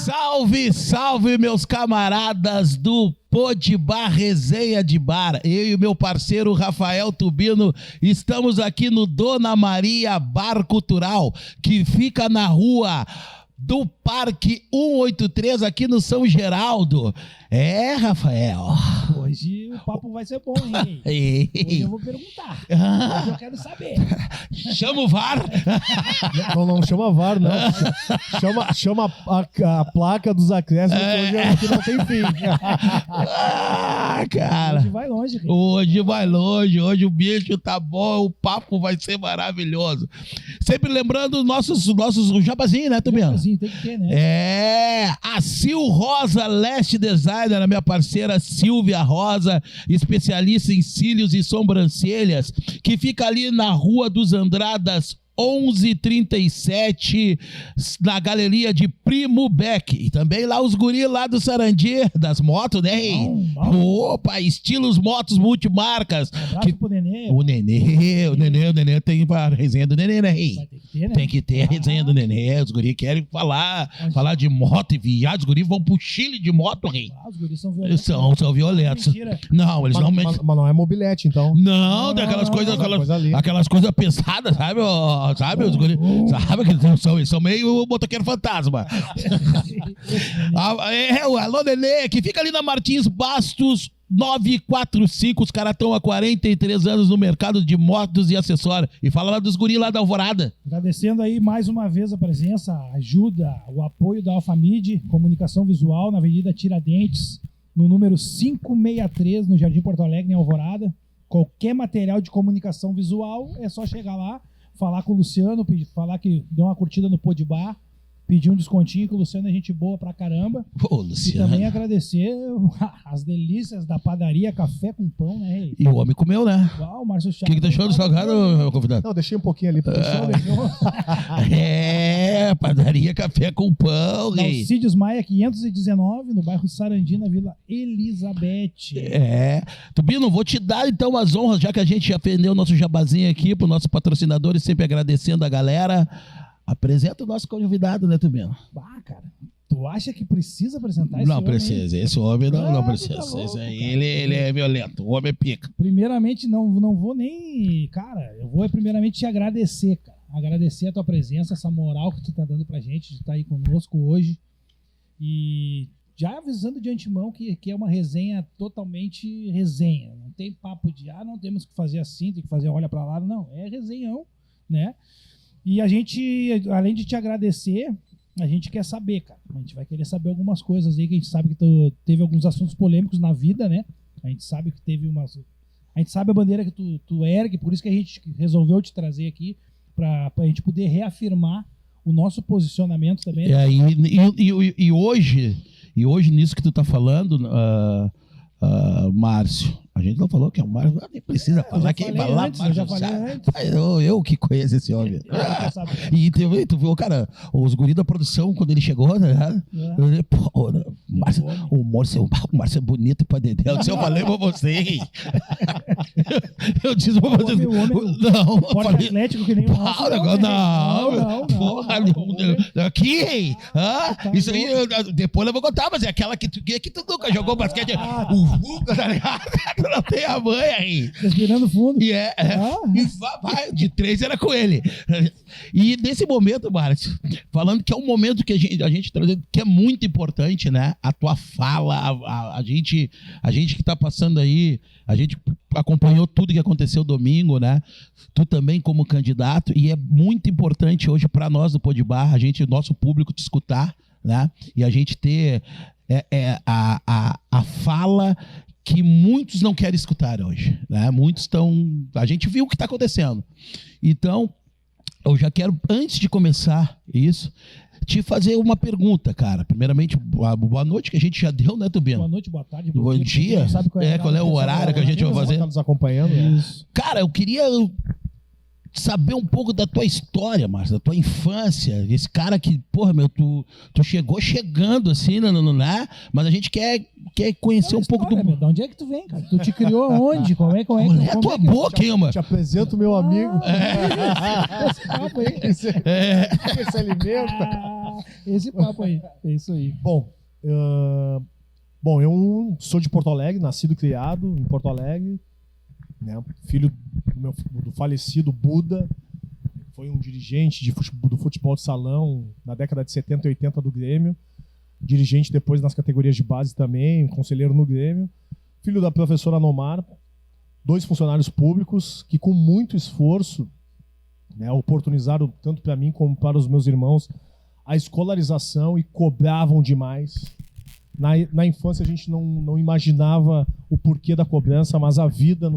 Salve, salve, meus camaradas do Podbar Resenha de Bar. Eu e o meu parceiro Rafael Tubino estamos aqui no Dona Maria Bar Cultural, que fica na rua do Parque 183, aqui no São Geraldo. É, Rafael. Hoje o papo vai ser bom, hein? Hoje eu vou perguntar. Hoje eu quero saber. Chama o VAR? Não chama VAR, não. Chama a placa dos acréscimos, que hoje aqui não tem fim. Cara. Hoje vai longe, Rei. Hoje vai longe, hoje o bicho tá bom, o papo vai ser maravilhoso. Sempre lembrando os nossos jabazinhos, né, Tubiano? Jabazinho, tem que ter, né? É, a Sil Rosa Leste Designer, a minha parceira Silvia Rosa, especialista em cílios e sobrancelhas, que fica ali na Rua dos Andradas 1137, na galeria de Primo Beck. E também lá os guris lá do Sarandi, das motos, né, Rei? Opa, estilos motos multimarcas. Abraço pro Nenê. O Nenê tem a resenha do Nenê, né, Rei? Vai ter que ter, né? Tem que ter a resenha do Nenê. Os guris querem falar de moto e viagem. Os guris vão pro Chile de moto, Rei. Os guris são violentos. São violentos. Mentira. Não, eles não... Mas não é mobilete, então. Não, tem aquelas coisas pesadas, sabe? Sabe, os guris, sabe que eles são meio motoqueiro fantasma. O Alô Nenê, que fica ali na Martins Bastos 945, os caras estão há 43 anos no mercado de motos e acessórios. E fala lá dos guris lá da Alvorada. Agradecendo aí mais uma vez a presença, a ajuda, o apoio da Alfamid, comunicação visual, na Avenida Tiradentes, no número 563, no Jardim Porto Alegre, em Alvorada. Qualquer material de comunicação visual, é só chegar lá, falar com o Luciano, falar que deu uma curtida no Podbar, pedir um descontinho, que o Luciano é gente boa pra caramba. Ô, Luciano. E também agradecer as delícias da padaria Café com Pão, né, Rei? E o homem comeu, né? Uau, Márcio O Chaves. que tu achou do salgado, meu convidado? Não, deixei um pouquinho ali pro pessoal. Padaria Café com Pão, Rei. Alcides Maia 519, no bairro Sarandi, na Vila Elizabeth. Tubino, vou te dar então as honras, já que a gente já vendeu o nosso jabazinho aqui pro nosso patrocinador e sempre agradecendo a galera. Apresenta o nosso convidado, né, Tubino? Bah, cara, tu acha que precisa apresentar esse Não homem? precisa, esse homem não Tá precisa. louco, Esse aí, cara. ele é violento, o homem é pica. Primeiramente, não vou nem... Cara, eu vou primeiramente te agradecer, cara. Agradecer a tua presença, essa moral que tu tá dando pra gente de estar aí conosco hoje. E já avisando de antemão que é uma resenha totalmente resenha. Não tem papo de, não temos que fazer assim, tem que fazer olha pra lá. Não, é resenhão, né? E a gente, além de te agradecer, a gente quer saber, cara. A gente vai querer saber algumas coisas aí, que a gente sabe que tu teve alguns assuntos polêmicos na vida, né? A gente sabe que teve umas... A gente sabe a bandeira que tu ergue, por isso que a gente resolveu te trazer aqui, pra gente poder reafirmar o nosso posicionamento também. Né? E hoje, nisso que tu tá falando, Márcio, a gente não falou que é o Márcio, nem precisa falar quem vai lá. Eu já falei antes. Eu que conheço esse homem. E tu viu, cara, os guris da produção, quando ele chegou, né? O Márcio é bonito pra dedéu. Eu falei pra você. Eu disse pra você. Não, Porte atlético que nem o Márcio. Não. Aqui, isso aí, depois eu vou contar, mas é aquela que tu nunca jogou basquete. O Vulca, tá ligado? Não tem a manha aí. Respirando fundo. E vai, de 3 era com ele. E nesse momento, Márcio, falando que é um momento que a gente trazendo, que é muito importante, né? A tua fala, a gente que tá passando aí, a gente acompanhou tudo que aconteceu domingo, né? Tu também como candidato, e é muito importante hoje para nós do Podbar, nosso público te escutar, né? E a gente ter a fala que muitos não querem escutar hoje, né? Muitos estão... A gente viu o que está acontecendo. Então, eu já quero, antes de começar isso, te fazer uma pergunta, cara. Primeiramente, boa noite, que a gente já deu, né, Tubino? Boa noite, boa tarde, bom dia. Sabe qual é o horário que a gente vai fazer? Tá nos acompanhando. Isso. Cara, eu queria saber um pouco da tua história, Márcio, da tua infância. Esse cara que, porra, meu, tu chegou chegando assim, né? Mas a gente quer conhecer um pouco do... De onde é que tu vem, cara? Tu te criou aonde? Como é a tua boca, hein, mano? Te apresento meu amigo. Esse papo aí. Que se alimenta. Esse papo aí. É isso aí. Bom, eu sou de Porto Alegre, nascido e criado em Porto Alegre, né? Filho do falecido Buda, foi um dirigente do futebol de salão na década de 70 e 80 do Grêmio, dirigente depois nas categorias de base também, conselheiro no Grêmio, filho da professora Nomar, 2 funcionários públicos que com muito esforço, né, oportunizaram tanto para mim como para os meus irmãos a escolarização e cobravam demais. Na infância a gente não imaginava o porquê da cobrança, mas a vida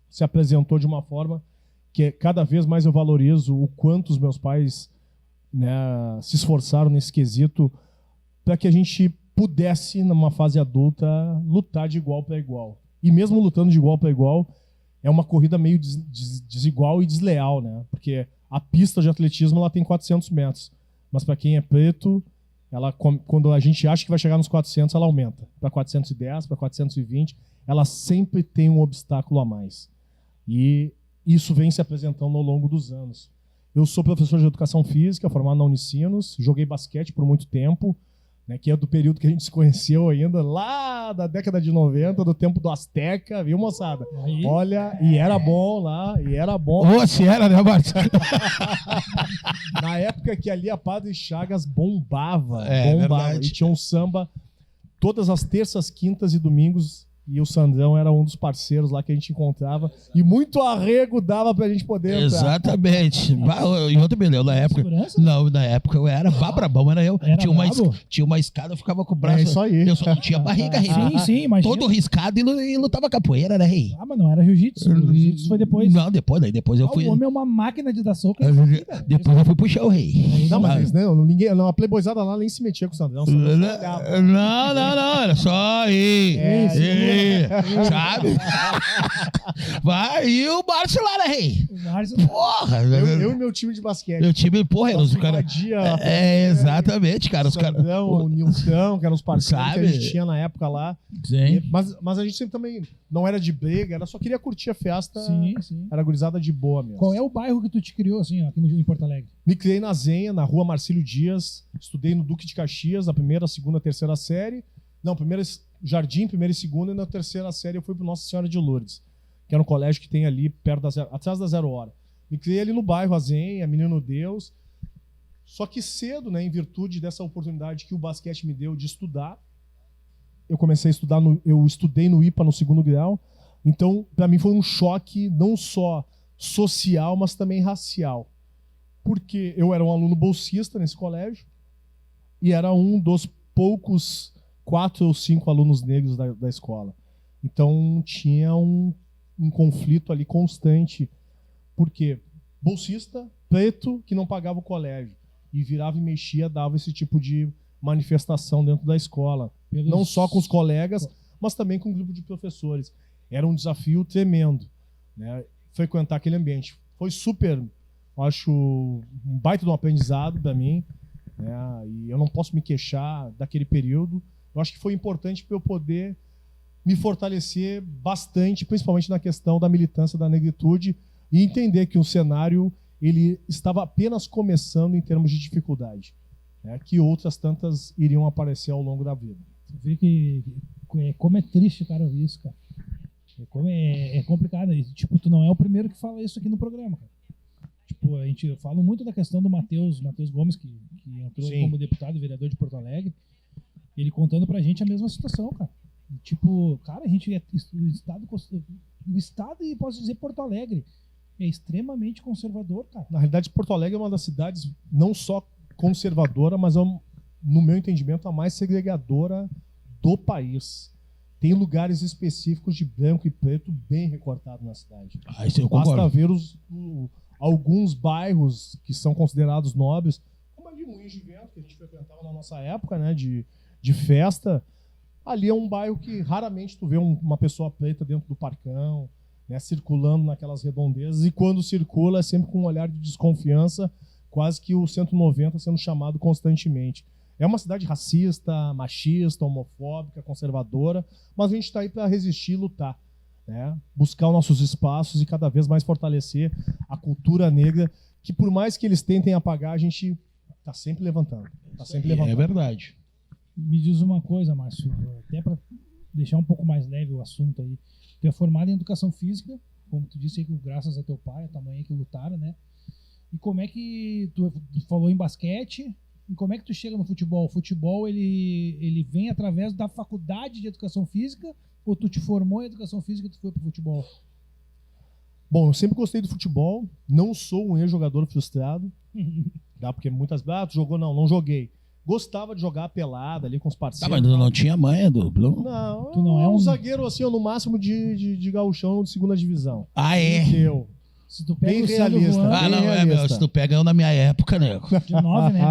se apresentou de uma forma que cada vez mais eu valorizo o quanto os meus pais, né, se esforçaram nesse quesito para que a gente pudesse, numa fase adulta, lutar de igual para igual. E mesmo lutando de igual para igual, é uma corrida meio desigual e desleal, né? Porque a pista de atletismo ela tem 400 metros, mas para quem é preto, quando a gente acha que vai chegar nos 400, ela aumenta para 410, para 420. Ela sempre tem um obstáculo a mais. E isso vem se apresentando ao longo dos anos. Eu sou professor de educação física, formado na Unicinos, joguei basquete por muito tempo, né, que é do período que a gente se conheceu ainda, lá da década de 90, do tempo do Azteca, viu, moçada? Aí. Olha, e era bom lá, e era bom. Ô, se era, né, Márcio? Na época que ali a Padre Chagas bombava. Verdade. E tinha um samba todas as terças, quintas e domingos. E o Sandrão era um dos parceiros lá que a gente encontrava. E muito arrego dava pra gente poder entrar. Exatamente. E outra beleza, na época... Segurança? Não, na época eu era brabão, era eu. Era Tinha uma escada, eu ficava com o braço... É isso aí. Eu só não tinha barriga, rei. Sim, mas... Todo riscado e lutava capoeira, né, rei? Ah, mas não era jiu-jitsu. O jiu-jitsu foi depois. Não, depois eu fui... O homem é uma máquina de dar soco. Depois eu fui puxar o rei. Não, mas a playboyzada lá nem se metia com o Sandrão. Não, era só aí. Sabe? Vai, e o Márcio lá, né, rei? Porra! Eu e meu time de basquete. Meu time, porra, os caras... exatamente, cara. Os caras... O Nilton, que eram os parceiros Sabe? que a gente tinha na época lá. Sim. Mas a gente sempre também não era de briga, só queria curtir a festa. Sim. Era gurizada de boa mesmo. Qual é o bairro que tu te criou, assim, ó, aqui em Porto Alegre? Me criei na Zenha, na rua Marcílio Dias. Estudei no Duque de Caxias, a primeira, a segunda, a terceira série. Não, primeira Jardim, primeira e segunda, e na terceira série eu fui para Nossa Senhora de Lourdes, que era um colégio que tem ali perto atrás da 0 hora. Me criei ali no bairro Azenha, Menino Deus. Só que cedo, né, em virtude dessa oportunidade que o basquete me deu de estudar, eu comecei a estudar, eu estudei no IPA no 2º grau. Então, para mim foi um choque não só social, mas também racial. Porque eu era um aluno bolsista nesse colégio e era um dos poucos 4 ou 5 alunos negros da escola. Então tinha um conflito ali constante. Por quê? Bolsista, preto, que não pagava o colégio. E virava e mexia, dava esse tipo de manifestação dentro da escola. Não só com os colegas, mas também com o grupo de professores. Era um desafio tremendo, né, frequentar aquele ambiente. Foi super, acho, um baita de um aprendizado para mim, né, e eu não posso me queixar daquele período. Eu acho que foi importante para eu poder me fortalecer bastante, principalmente na questão da militância da negritude, e entender que o cenário ele estava apenas começando em termos de dificuldade, né, que outras tantas iriam aparecer ao longo da vida. Você vê que como é triste, cara, ouvir isso, cara. É complicado. E, tipo, tu não é o primeiro que fala isso aqui no programa, cara. Tipo, eu falo muito da questão do Matheus Gomes, que entrou como deputado e vereador de Porto Alegre. Ele contando pra gente a mesma situação, cara. Tipo, cara, a gente o estado, e posso dizer Porto Alegre, é extremamente conservador, cara. Na realidade, Porto Alegre é uma das cidades não só conservadora, mas, no meu entendimento, a mais segregadora do país. Tem lugares específicos de branco e preto bem recortados na cidade. Isso eu concordo. Basta ver alguns bairros que são considerados nobres, como ali Moinhos de Vento, que a gente frequentava na nossa época, né, de festa. Ali é um bairro que raramente tu vê uma pessoa preta dentro do parcão. né, circulando naquelas redondezas, e quando circula é sempre com um olhar de desconfiança, quase que o 190 sendo chamado constantemente. É uma cidade racista, machista, homofóbica, conservadora, mas a gente está aí para resistir e lutar, né? Buscar os nossos espaços e cada vez mais fortalecer a cultura negra, que por mais que eles tentem apagar, a gente está sempre levantando. Tá sempre levantando. É verdade. Me diz uma coisa, Márcio, até para deixar um pouco mais leve o assunto aí. Tu é formado em educação física, como tu disse aí, graças a teu pai, a tua mãe que lutaram, né? E como é que tu falou em basquete, e como é que tu chega no futebol? O futebol, ele vem através da faculdade de educação física, ou tu te formou em educação física e tu foi pro futebol? Bom, eu sempre gostei do futebol, não sou um ex-jogador frustrado, tá? Porque muitas vezes, tu jogou? Não joguei. Gostava de jogar pelada ali com os Tá, parceiros. mas não tinha manha do Blue? Não, Tu não é um zagueiro assim, no máximo de gauchão de segunda divisão. Ah, é? Deu. Se tu pega Bem o Sandro realista. voando, Ah, não, Bem meu, realista. se tu pega eu na minha época, nego. de 9, né?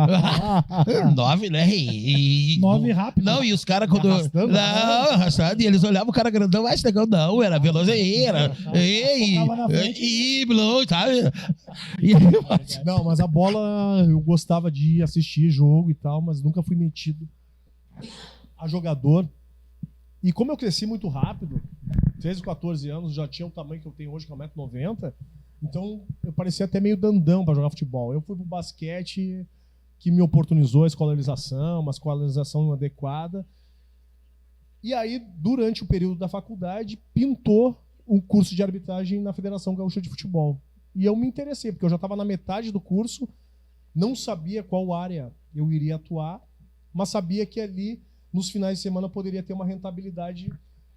9, né? E 9 rápido. Não, e os caras quando. Arrastando? Não, arrastando. E eles olhavam o cara grandão, mas negão não, era velozeira. Focava na frente. E Blue, sabe? E Não, mas a bola eu gostava de assistir jogo e tal, mas nunca fui metido a jogador. E como eu cresci muito rápido, 13, 14 anos, já tinha o tamanho que eu tenho hoje, que é 1,90 m, então eu parecia até meio dandão para jogar futebol. Eu fui pro basquete, que me oportunizou a escolarização, uma escolarização adequada. E aí, durante o período da faculdade, pintou um curso de arbitragem na Federação Gaúcha de Futebol. E eu me interessei, porque eu já estava na metade do curso, não sabia qual área eu iria atuar, mas sabia que ali, nos finais de semana, poderia ter uma rentabilidade.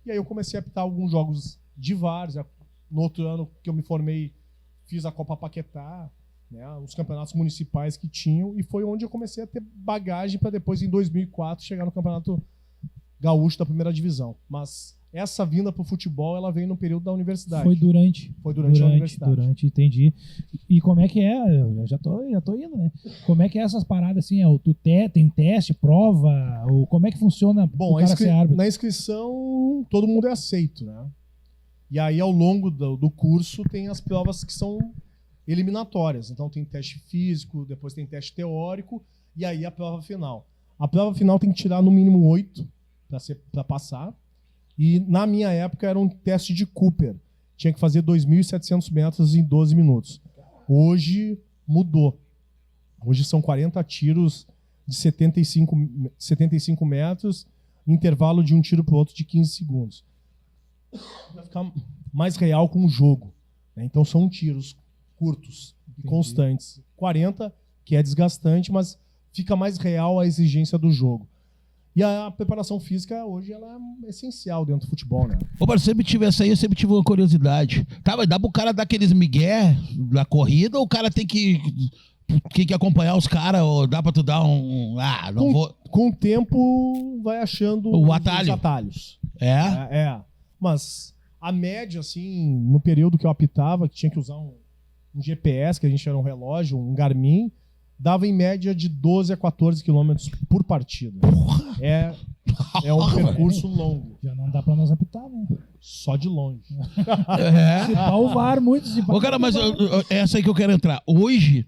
E aí eu comecei a apitar alguns jogos de várzea. No outro ano que eu me formei, fiz a Copa Paquetá, né, os campeonatos municipais que tinham, e foi onde eu comecei a ter bagagem para depois, em 2004, chegar no Campeonato Gaúcho da primeira divisão. Mas essa vinda pro futebol, ela veio no período da universidade. Foi durante a universidade. Durante, entendi. E como é que é? Eu já tô indo, né? Como é que é essas paradas assim? Tem teste, prova? Ou como é que funciona Bom, o cara ser árbitro? na inscrição, todo mundo é aceito, né? E aí, ao longo do curso, tem as provas que são eliminatórias. Então, tem teste físico, depois tem teste teórico, e aí a prova final. A prova final tem que tirar no mínimo 8 para passar. E na minha época era um teste de Cooper. Tinha que fazer 2.700 metros em 12 minutos. Hoje mudou. Hoje são 40 tiros de 75 metros, intervalo de um tiro para o outro de 15 segundos. Vai ficar mais real com o jogo, né? Então são tiros curtos e constantes. 40, que é desgastante, mas fica mais real a exigência do jogo. E a preparação física hoje ela é essencial dentro do futebol, né? Ô, mas sempre tive essa aí, eu sempre tive uma curiosidade. Tá, mas dá pro cara dar aqueles migué na corrida ou o cara tem que acompanhar os caras, ou dá pra tu dar um... Ah, não vou... Com o tempo vai achando O atalho. os atalhos. É? Mas a média, assim, no período que eu apitava, que tinha que usar um GPS, que a gente era um relógio, um Garmin, dava em média de 12 a 14 quilômetros por partida. É um percurso longo. Já não dá pra nós apitar, né? Só de longe. É. Se pá, o VAR, muitos de Ô, cara, mas essa aí que eu quero entrar. Hoje,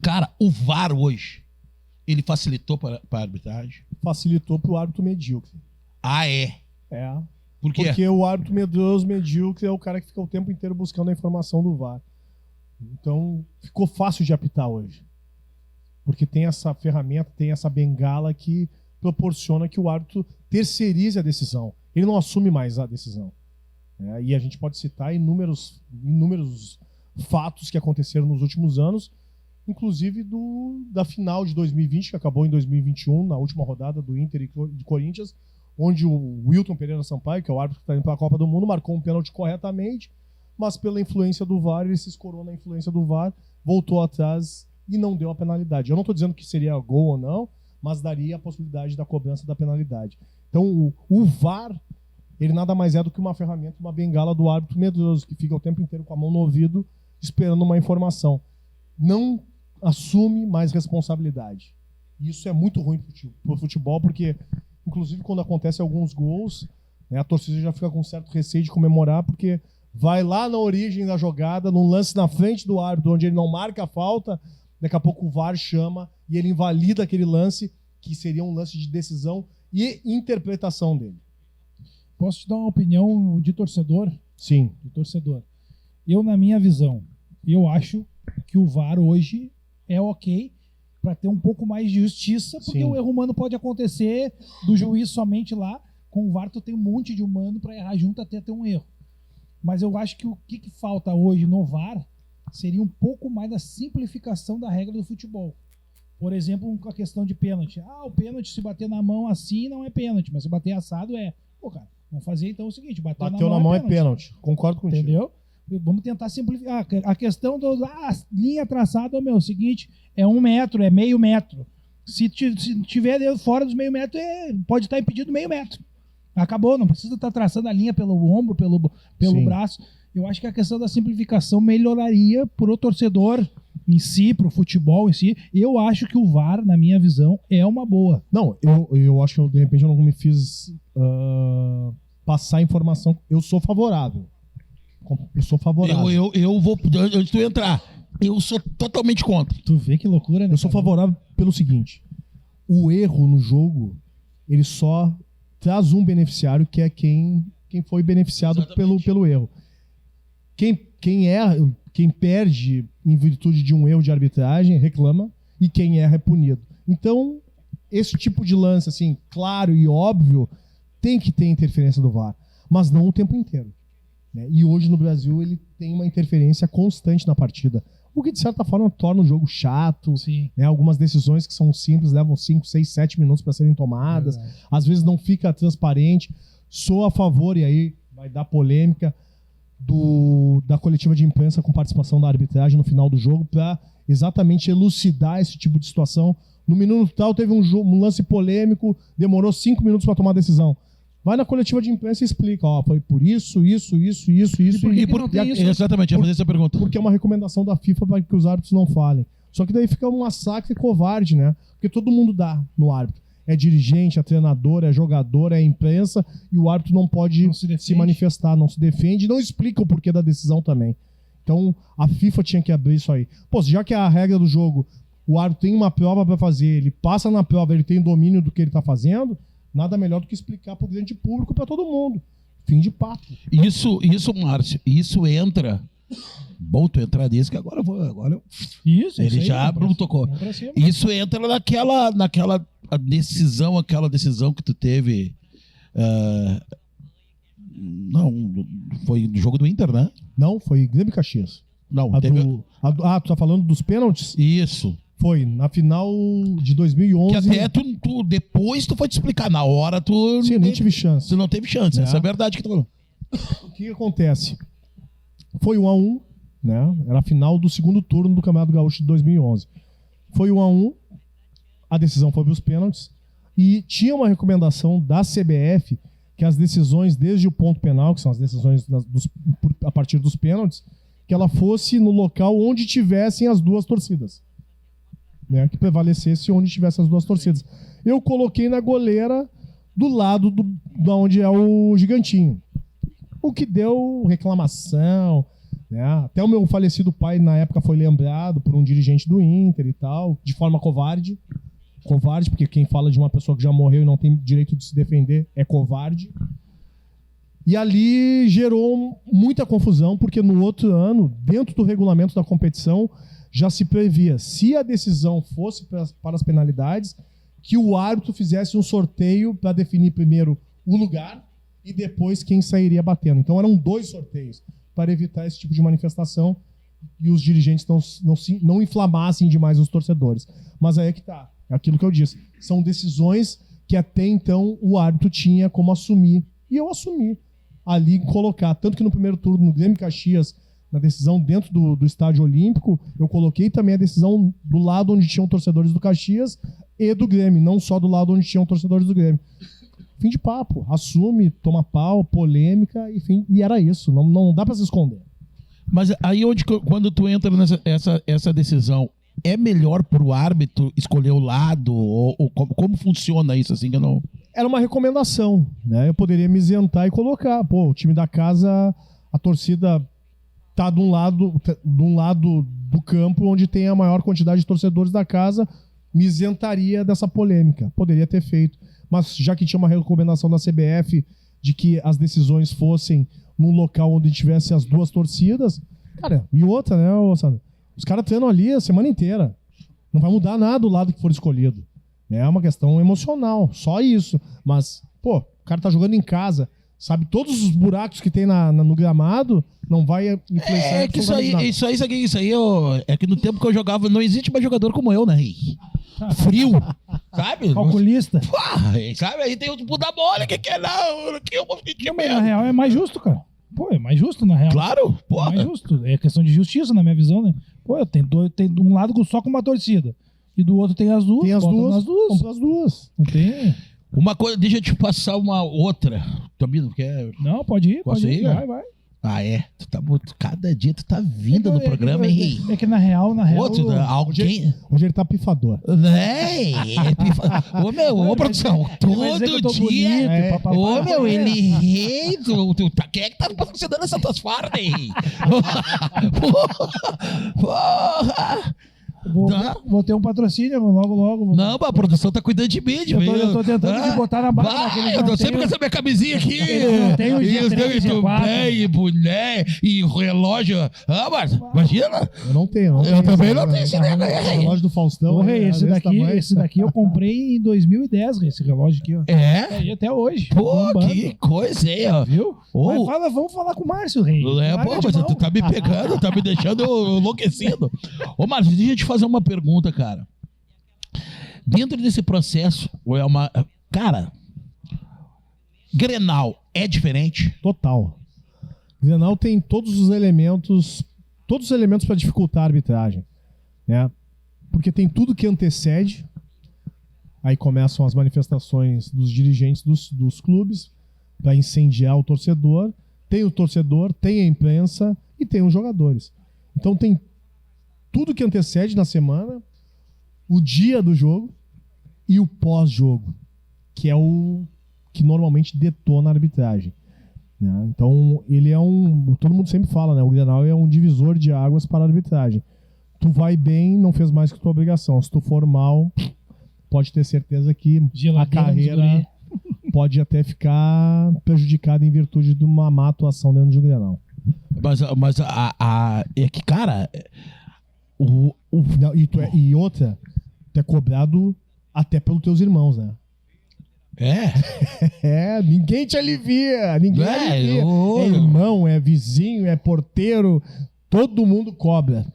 cara, o VAR hoje, ele facilitou para a arbitragem? Facilitou pro árbitro medíocre. Ah, é? É. Por quê? Porque o árbitro medíocre é o cara que fica o tempo inteiro buscando a informação do VAR. Então, ficou fácil de apitar hoje. Porque tem essa ferramenta, tem essa bengala que proporciona que o árbitro terceirize a decisão. Ele não assume mais a decisão. E a gente pode citar inúmeros fatos que aconteceram nos últimos anos, inclusive da final de 2020, que acabou em 2021, na última rodada do Inter e de Corinthians, onde o Wilton Pereira Sampaio, que é o árbitro que está indo para a Copa do Mundo, marcou um pênalti corretamente, mas pela influência do VAR, ele se escorou na influência do VAR, voltou atrás e não deu a penalidade. Eu não estou dizendo que seria gol ou não, mas daria a possibilidade da cobrança da penalidade. Então, o VAR, ele nada mais é do que uma ferramenta, uma bengala do árbitro medroso, que fica o tempo inteiro com a mão no ouvido, esperando uma informação. Não assume mais responsabilidade. Isso é muito ruim para o futebol, porque, inclusive, quando acontece alguns gols, né, a torcida já fica com certo receio de comemorar, porque vai lá na origem da jogada, num lance na frente do árbitro, onde ele não marca a falta, daqui a pouco o VAR chama e ele invalida aquele lance, que seria um lance de decisão e interpretação dele. Posso te dar uma opinião de torcedor? Sim. De torcedor. Eu, na minha visão, eu acho que o VAR hoje é ok para ter um pouco mais de justiça, porque Sim. o erro humano pode acontecer do juiz somente lá. Com o VAR tu tem um monte de humano para errar junto até ter um erro. Mas eu acho que o que falta hoje no VAR seria um pouco mais da simplificação da regra do futebol. Por exemplo, com a questão de pênalti. O pênalti, se bater na mão assim, não é pênalti, mas se bater assado é. Pô, cara, vamos fazer então o seguinte, bateu na mão é pênalti. Concordo contigo. Entendeu? Vamos tentar simplificar. A questão linha traçada, seguinte, é 1 metro, é meio metro. Se tiver fora dos meio metro, pode estar impedido meio metro. Acabou, não precisa estar traçando a linha pelo ombro, pelo braço. Eu acho que a questão da simplificação melhoraria pro torcedor em si, pro futebol em si. Eu acho que o VAR, na minha visão, é uma boa. Não, eu acho que de repente eu não me fiz passar informação. Eu sou favorável. Eu vou, antes de tu entrar, eu sou totalmente contra. Tu vê que loucura, né? Eu sou favorável pelo seguinte: o erro no jogo, ele só traz um beneficiário, que é quem foi beneficiado pelo erro. Quem perde em virtude de um erro de arbitragem reclama, e quem erra é punido. Então, esse tipo de lance, assim, claro e óbvio, tem que ter interferência do VAR, mas não o tempo inteiro. Né? E hoje no Brasil ele tem uma interferência constante na partida, o que de certa forma torna o jogo chato. Né? Algumas decisões que são simples levam 5, 6, 7 minutos para serem tomadas. Verdade. Às vezes não fica transparente. Sou a favor, e aí vai dar polêmica, da coletiva de imprensa com participação da arbitragem no final do jogo, para exatamente elucidar esse tipo de situação. No minuto tal teve um lance polêmico, demorou 5 minutos para tomar a decisão. Vai na coletiva de imprensa e explica, foi por isso. Exatamente, ia fazer essa pergunta. Porque é uma recomendação da FIFA para que os árbitros não falem. Só que daí fica um massacre covarde, né? Porque todo mundo dá no árbitro. É dirigente, é treinador, é jogador, é imprensa, e o árbitro não pode se manifestar, não se defende, não explica o porquê da decisão também. Então, a FIFA tinha que abrir isso aí. Pô, já que é a regra do jogo, o árbitro tem uma prova para fazer, ele passa na prova, ele tem domínio do que ele está fazendo, nada melhor do que explicar para o grande público, para todo mundo. Fim de papo. Isso, Márcio, isso entra... Bom tu entrar nisso, que agora eu vou... Isso ele já tocou. Isso entra naquela decisão que tu teve... Não, foi no jogo do Inter, né? Não, foi Grêmio e Caxias. Não, tu tá falando dos pênaltis? Isso. Foi, na final de 2011. Que até depois tu foi te explicar. Na hora tu... Sim, nem tive chance. Tu não teve chance, essa é a verdade que tu falou. O que acontece? Foi 1-1, né? Era a final do segundo turno do Campeonato Gaúcho de 2011. Foi 1-1, a decisão foi para os pênaltis, e tinha uma recomendação da CBF que as decisões desde o ponto penal, que são as decisões a partir dos pênaltis, que ela fosse no local onde tivessem as duas torcidas. Né? Que prevalecesse onde tivessem as duas torcidas. Eu coloquei na goleira do lado da onde é o Gigantinho. O que deu reclamação, né? Até o meu falecido pai, na época, foi lembrado por um dirigente do Inter e tal, de forma covarde. Covarde, porque quem fala de uma pessoa que já morreu e não tem direito de se defender é covarde. E ali gerou muita confusão, porque no outro ano, dentro do regulamento da competição, já se previa, se a decisão fosse para as penalidades, que o árbitro fizesse um sorteio para definir primeiro o lugar e depois quem sairia batendo. Então eram 2 sorteios para evitar esse tipo de manifestação e os dirigentes não inflamassem demais os torcedores. Mas aí é que tá, é aquilo que eu disse. São decisões que até então o árbitro tinha como assumir. E eu assumi ali colocar. Tanto que no primeiro turno, no Grêmio Caxias, na decisão dentro do Estádio Olímpico, eu coloquei também a decisão do lado onde tinham torcedores do Caxias e do Grêmio, não só do lado onde tinham torcedores do Grêmio. Fim de papo, assume, toma pau, polêmica, enfim, e era isso, não dá pra se esconder. Mas aí quando tu entra nessa decisão, é melhor pro árbitro escolher o lado, ou como funciona isso, assim, que eu não... Era uma recomendação, né, eu poderia me isentar e colocar, o time da casa a torcida tá de um lado do campo onde tem a maior quantidade de torcedores da casa, me isentaria dessa polêmica. Poderia ter feito. Mas já que tinha uma recomendação da CBF de que as decisões fossem num local onde tivesse as duas torcidas, cara, e outra, né, Sandro? Os caras treinam ali a semana inteira. Não vai mudar nada do lado que for escolhido. É uma questão emocional, só isso. Mas, pô, o cara tá jogando em casa, sabe todos os buracos que tem no gramado, não vai influenciar. É que isso aí, é que no tempo que eu jogava, não existe mais jogador como eu, né? Frio, sabe? Calculista. Pô, sabe? Aí tem o da bola, que é não, que eu vou ficar Mas na real é mais justo, cara. Pô, é mais justo na real. Claro, pô. É mais justo. É questão de justiça, na minha visão, né? Pô, tem de um lado só com uma torcida. E do outro tem as duas. Tem as duas. Vamos as duas. Não tem. Uma coisa, deixa eu te passar uma outra. Também quer. Não, pode ir, Posso pode ir. ir? Vai. Ah, é. Tu tá muito. Cada dia tu tá vindo no programa, hein, Rei? É que na real. Outro, alguém. Hoje ele tá pifador. Ô, meu, ô, produção. Todo dia. Ô, meu, ele rei. Quem é que tá patrocinando essa tuas fardas, hein? Porra! Vou ter um patrocínio logo. Não, a produção tá cuidando de mim, eu tô tentando te botar na barra. Eu tô sempre com essa minha camisinha aqui. Tem o e boné, e relógio. Ah, mas imagina. Eu não tenho. Eu também não tenho esse relógio do Faustão. Ô, Rei, esse daqui eu comprei em 2010, esse relógio aqui, ó. É? Tá aí até hoje. Pô, que coisa aí, ó. Viu? Mas vamos falar com o Márcio, Rei. Pô, mas tu tá me pegando, tá me deixando enlouquecido. Ô, Márcio, deixa eu te fazer uma pergunta, cara. Dentro desse processo, cara, Grenal é diferente? Total. Grenal tem todos os elementos para dificultar a arbitragem, né? Porque tem tudo que antecede. Aí começam as manifestações dos dirigentes dos clubes para incendiar o torcedor. Tem o torcedor, tem a imprensa e tem os jogadores. Então tem tudo que antecede na semana, o dia do jogo e o pós-jogo, que é o que normalmente detona a arbitragem, né? Então, ele é todo mundo sempre fala, né? O Grenal é um divisor de águas para a arbitragem. Tu vai bem, não fez mais que tua obrigação. Se tu for mal, pode ter certeza que a carreira pode até ficar prejudicada em virtude de uma má atuação dentro de um Grenal. Mas é que, cara... E outra, tu é cobrado até pelos teus irmãos, né? Ninguém te alivia. É irmão, é vizinho, é porteiro. Todo mundo cobra.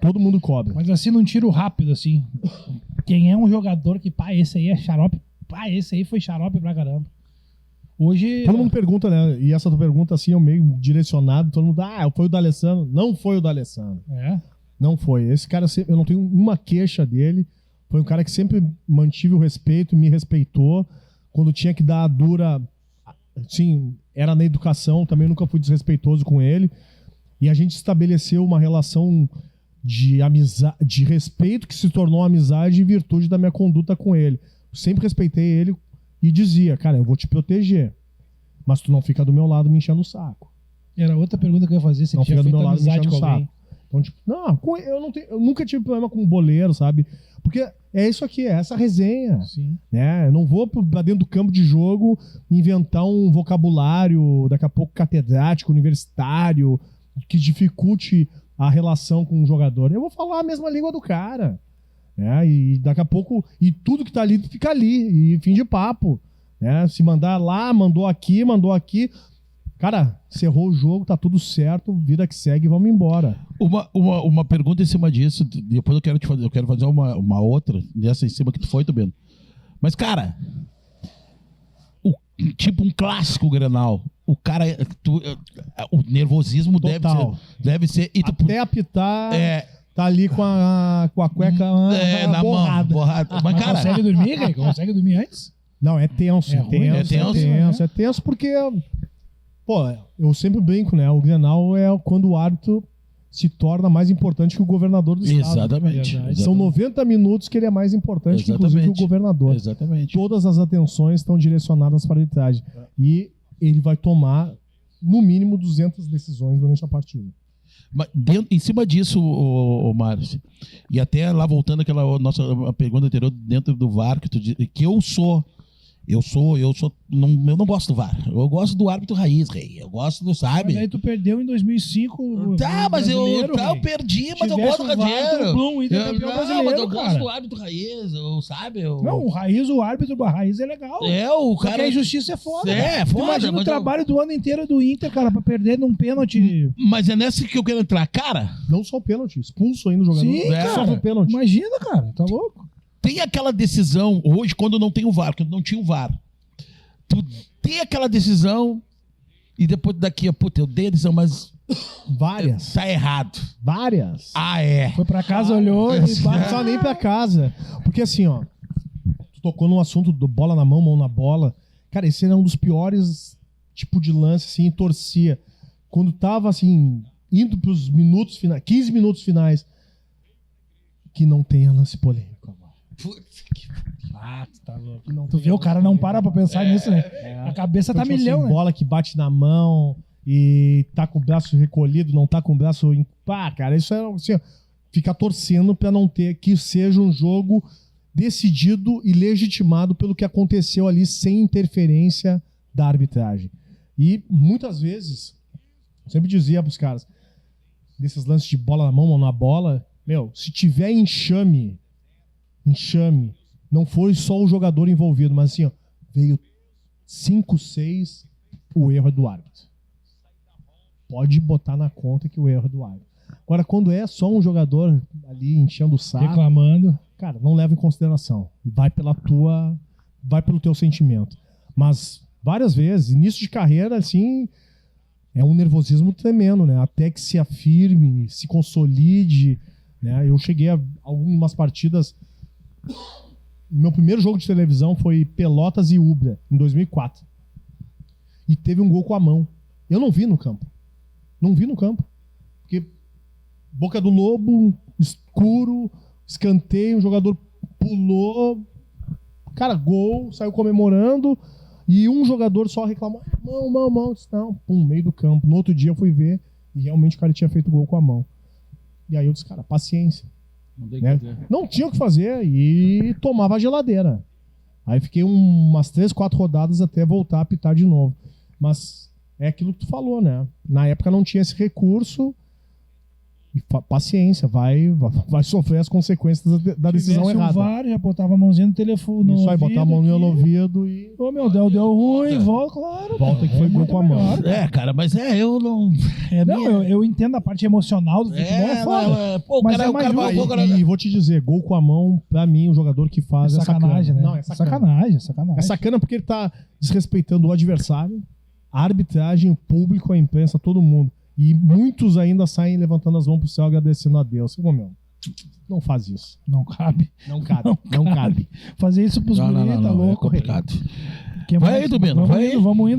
Mas assim, num tiro rápido, assim. Quem é um jogador que, esse aí é xarope. Esse aí foi xarope pra caramba. Hoje... Todo mundo pergunta, né? E essa tua pergunta, assim, é meio direcionado. Todo mundo, foi o D'Alessandro. Não foi o D'Alessandro. Não foi. Esse cara, eu não tenho uma queixa dele. Foi um cara que sempre mantive o respeito, me respeitou. Quando tinha que dar a dura, sim, era na educação. Também nunca fui desrespeitoso com ele. E a gente estabeleceu uma relação de amizade, de respeito que se tornou amizade em virtude da minha conduta com ele. Eu sempre respeitei ele e dizia, cara, eu vou te proteger. Mas tu não fica do meu lado me enchendo o saco. Era outra pergunta que eu ia fazer. Se não fica do meu lado me enchendo o saco. Alguém. Então, tipo, eu nunca tive problema com boleiro, sabe? Porque é isso aqui, é essa resenha. Sim. Né? Eu não vou pra dentro do campo de jogo inventar um vocabulário, daqui a pouco catedrático, universitário, que dificulte a relação com o jogador. Eu vou falar a mesma língua do cara. Né? E daqui a pouco, e tudo que tá ali fica ali, e fim de papo. Né? Se mandar lá, mandou aqui. Cara, encerrou o jogo, tá tudo certo, vida que segue, vamos embora. Uma pergunta em cima disso, depois eu quero fazer uma outra dessa em cima que tu foi, Tubino. Mas, cara, tipo um clássico Grenal, o cara, o nervosismo deve ser... E até apitar, tá ali com a cueca na borrada. Mas, cara, consegue dormir, cara? Consegue dormir antes? Não, é tenso. É tenso porque... Pô, eu sempre brinco, né? O Grenal é quando o árbitro se torna mais importante que o governador do estado. Exatamente. São 90 minutos que ele é mais importante, inclusive, que o governador. Exatamente. Todas as atenções estão direcionadas para a arbitragem. E ele vai tomar no mínimo 200 decisões durante a partida. Mas em cima disso, Márcio, e até lá voltando àquela nossa pergunta anterior dentro do VAR, que eu não gosto do VAR. Eu gosto do árbitro raiz, rei. Eu gosto do, sabe? Mas aí tu perdeu em 2005. Tá, mas eu perdi, mas eu gosto do Cadeiro. Mas eu gosto do árbitro raiz, sabe? Não, o árbitro raiz é legal. O cara. Porque a injustiça é foda. É foda. Imagina o trabalho do ano inteiro do Inter, cara, pra perder num pênalti. Mas é nessa que eu quero entrar. Cara. Não só o pênalti, expulso ainda o jogador. Sim, cara. Só o pênalti. Imagina, cara, tá louco? Tem aquela decisão, hoje, quando não tem o VAR, quando não tinha o VAR. Tu tem aquela decisão e depois daqui, puta, eu dei a decisão, mas várias. Tá errado. Várias. Foi pra casa, olhou e não precisava nem pra casa. Porque assim, ó, tu tocou no assunto do bola na mão na bola. Cara, esse era um dos piores tipo de lance, assim, torcia. Quando tava, assim, indo pros minutos finais, 15 minutos finais, que não tenha lance polêmico. Putz, que... tá louco. Tu vê, o cara não para pra pensar nisso, né? A cabeça então, tá milhão, assim, né? Bola que bate na mão e tá com o braço recolhido, não tá com o braço... cara, isso é assim, ó, ficar torcendo pra não ter que seja um jogo decidido e legitimado pelo que aconteceu ali sem interferência da arbitragem. E muitas vezes, eu sempre dizia pros caras, desses lances de bola na mão na bola, se tiver enxame, não foi só o jogador envolvido, mas assim, ó, veio 5, 6, o erro é do árbitro. Pode botar na conta que o erro é do árbitro. Agora, quando é só um jogador ali enchendo o saco, reclamando, cara, não leva em consideração. Vai pelo teu sentimento. Mas várias vezes, início de carreira, assim, é um nervosismo tremendo, né? Até que se afirme, se consolide, né? Eu cheguei a algumas partidas. Meu primeiro jogo de televisão foi Pelotas e Ubra, em 2004. E teve um gol com a mão. Eu não vi no campo. Porque boca do lobo, escuro, escanteio, um jogador pulou. Cara, gol, saiu comemorando. E um jogador só reclamou: mão. Não, pum, meio do campo. No outro dia eu fui ver e realmente o cara tinha feito gol com a mão. E aí eu disse, cara, paciência. Não tinha o que fazer e tomava a geladeira. Aí fiquei umas 3, 4 rodadas até voltar a apitar de novo. Mas é aquilo que tu falou, né? Na época não tinha esse recurso. E paciência, vai sofrer as consequências da decisão errada. O VAR, já botava a mãozinha no telefone. Isso aí, botar a mão no ouvido e... Deu ruim, volta, claro. Volta que foi gol com a mão. Cara, mas eu não... Eu entendo a parte emocional do futebol, é foda. Mas o cara vai... E vou te dizer, gol com a mão, pra mim, o jogador que faz é sacanagem, né? Não, é sacanagem. É sacana porque ele tá desrespeitando o adversário, a arbitragem, o público, a imprensa, todo mundo. E muitos ainda saem levantando as mãos pro céu agradecendo a Deus. Não faz isso. Não cabe. Não cabe. Fazer isso pros guris, tá louco. É complicado. Vai indo, Bino.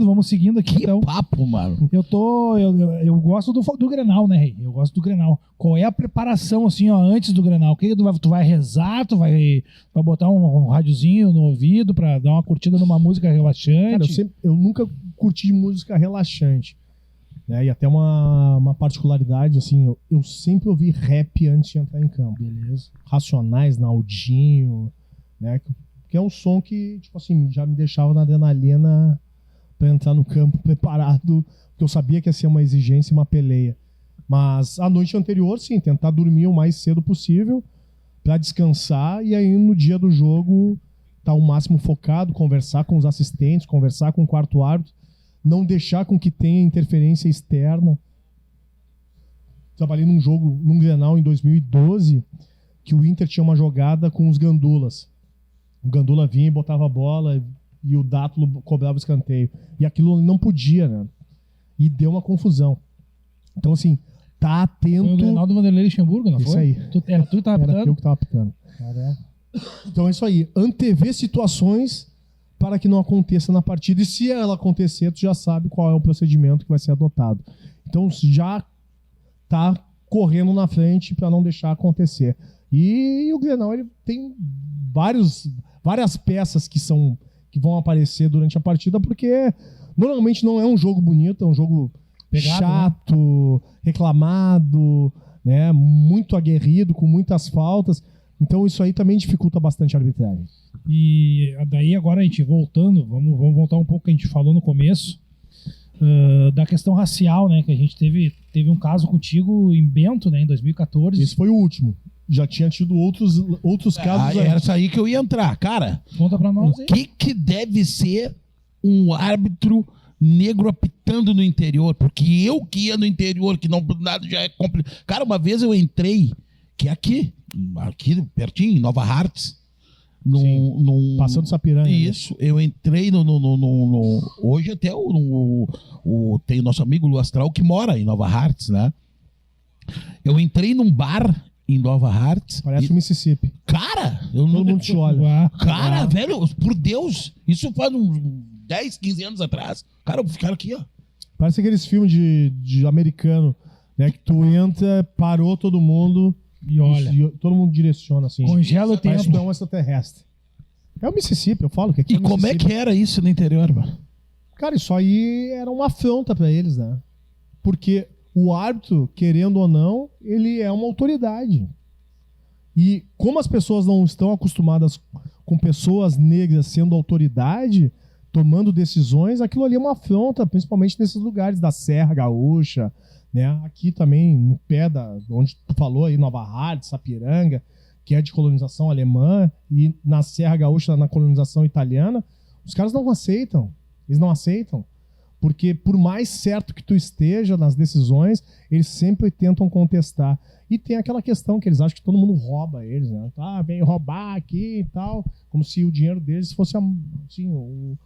Vamos seguindo aqui. Que papo, mano. Eu gosto do Grenal, né, Rei? Eu gosto do Grenal. Qual é a preparação, assim, ó, antes do Grenal? O que tu vai rezar? Tu vai botar um rádiozinho no ouvido pra dar uma curtida numa música relaxante? Cara, eu nunca curti música relaxante. Né? E até uma particularidade, assim, eu sempre ouvi rap antes de entrar em campo. Beleza. Racionais, Naldinho, né? Que é um som que, tipo assim, já me deixava na adrenalina pra entrar no campo preparado, porque eu sabia que ia ser uma exigência e uma peleia. Mas a noite anterior, sim, tentar dormir o mais cedo possível pra descansar e aí no dia do jogo tá o máximo focado, conversar com os assistentes, conversar com o quarto árbitro, não deixar com que tenha interferência externa. Trabalhei num Grenal em 2012, que o Inter tinha uma jogada com os gandulas. O gandula vinha e botava a bola e o Dátulo cobrava o escanteio. E aquilo não podia, né? E deu uma confusão. Então, assim, tá atento... Foi o Grenal do Vanderlei Luxemburgo, não foi? Isso aí. Era tu que tava apitando? Era eu que tava apitando. Caramba. Então é isso aí. Antever situações para que não aconteça na partida. E se ela acontecer, tu já sabe qual é o procedimento que vai ser adotado. Então já tá correndo na frente para não deixar acontecer. E o Grenal ele tem várias peças que vão aparecer durante a partida, porque Normalmente não é um jogo bonito, é um jogo Pegado, chato, reclamado, né? Muito aguerrido, com muitas faltas. Então isso aí também dificulta bastante a arbitragem. E daí agora a gente voltando, vamos voltar um pouco que a gente falou no começo, da questão racial, né? Que a gente teve um caso contigo em Bento, né? Em 2014. Esse foi o último. Já tinha tido outros casos. Era isso aí que eu ia entrar. Cara, Conta pra nós aí. o que deve ser um árbitro negro apitando no interior? Porque eu que ia no interior, que não nada já é complicado. Cara, uma vez eu entrei, que é aqui pertinho, em Nova Hartz, Passando Sapiranga. Isso, eu entrei hoje até tem o nosso amigo Lu Astral que mora em Nova Hartz, né? Eu entrei num bar em Nova Hartz. Parece o Mississippi. Cara, Todo mundo te olha. Cara, velho, por Deus, isso faz uns 10, 15 anos atrás. Cara, ficaram aqui, ó. Parece aqueles filmes de americano, né? Que tu entra, parou todo mundo E olha, e todo mundo direciona assim. congela o Parece que tempo. não é um extraterrestre. É o Mississippi, eu falo que aqui E é o como é Mississippi. que era isso no interior, mano? Cara, isso aí era uma afronta pra eles, né? Porque o árbitro, querendo ou não, ele é uma autoridade. E como as pessoas não estão acostumadas com pessoas negras sendo autoridade, tomando decisões, aquilo ali é uma afronta, principalmente nesses lugares da Serra Gaúcha, né? Aqui também, no pé onde tu falou aí, Nova Hartz, Sapiranga, que é de colonização alemã, e na Serra Gaúcha, na colonização italiana, os caras não aceitam. Eles não aceitam. Porque por mais certo que tu esteja nas decisões, eles sempre tentam contestar. E tem aquela questão que eles acham que todo mundo rouba eles, né? Ah, vem roubar aqui e tal, como se o dinheiro deles fosse assim, o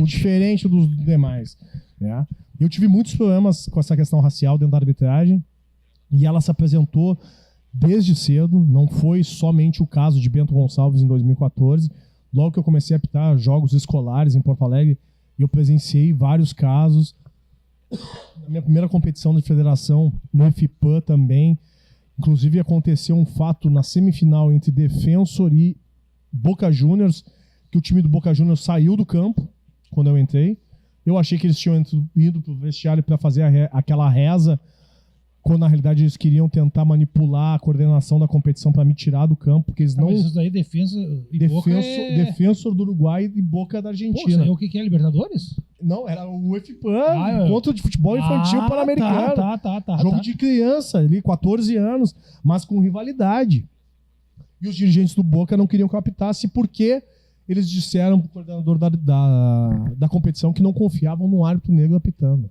diferente dos demais, né? Eu tive muitos problemas com essa questão racial dentro da arbitragem, e ela se apresentou desde cedo. Não foi somente o caso de Bento Gonçalves em 2014. Logo que eu comecei a apitar jogos escolares em Porto Alegre, eu presenciei vários casos. Na minha primeira competição de federação, no FIPAM também, inclusive aconteceu um fato na semifinal entre Defensor e Boca Juniors, que o time do Boca Juniors saiu do campo quando eu entrei. Eu achei que eles tinham ido pro vestiário para fazer aquela reza, quando na realidade eles queriam tentar manipular a coordenação da competição para me tirar do campo, porque eles não... Mas isso daí, Defensor do Uruguai e Boca da Pô, isso Argentina. aí, o que é Libertadores? Libertadores? Não, era o FIPAM, encontro de futebol infantil pan-americano. Tá. Jogo de criança ali, 14 anos, mas com rivalidade. E os dirigentes do Boca não queriam que eu apitasse porque eles disseram pro coordenador da competição que não confiavam no árbitro negro apitando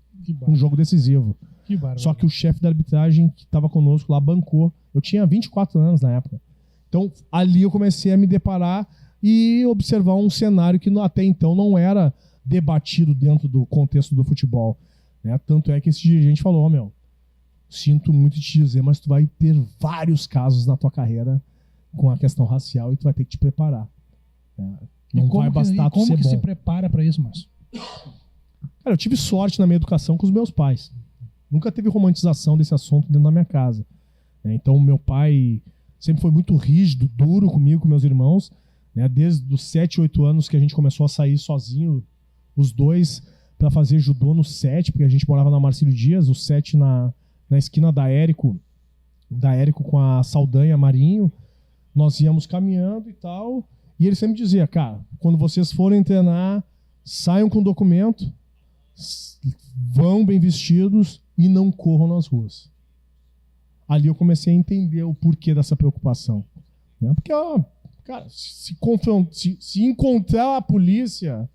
um jogo decisivo. Que bárbaro. Só que o chefe da arbitragem que estava conosco lá bancou. Eu tinha 24 anos na época. Então, ali eu comecei a me deparar e observar um cenário que até então não era debatido dentro do contexto do futebol, né? Tanto é que esse dirigente falou, sinto muito te dizer, mas tu vai ter vários casos na tua carreira com a questão racial e tu vai ter que te preparar. Não vai bastar tu ser bom. Como que se prepara para isso, Márcio? Cara, eu tive sorte na minha educação com os meus pais. Nunca teve romantização desse assunto dentro da minha casa, né? Então, meu pai sempre foi muito rígido, duro comigo, com meus irmãos, né? Desde os 7, 8 anos que a gente começou a sair sozinho, os dois, para fazer judô no 7, porque a gente morava na Marcílio Dias, o 7 na esquina da Érico com a Saldanha Marinho. Nós íamos caminhando e tal, e ele sempre dizia, cara, quando vocês forem treinar, saiam com documento, vão bem vestidos e não corram nas ruas. Ali eu comecei a entender o porquê dessa preocupação, né? Porque, cara, se encontrar a polícia,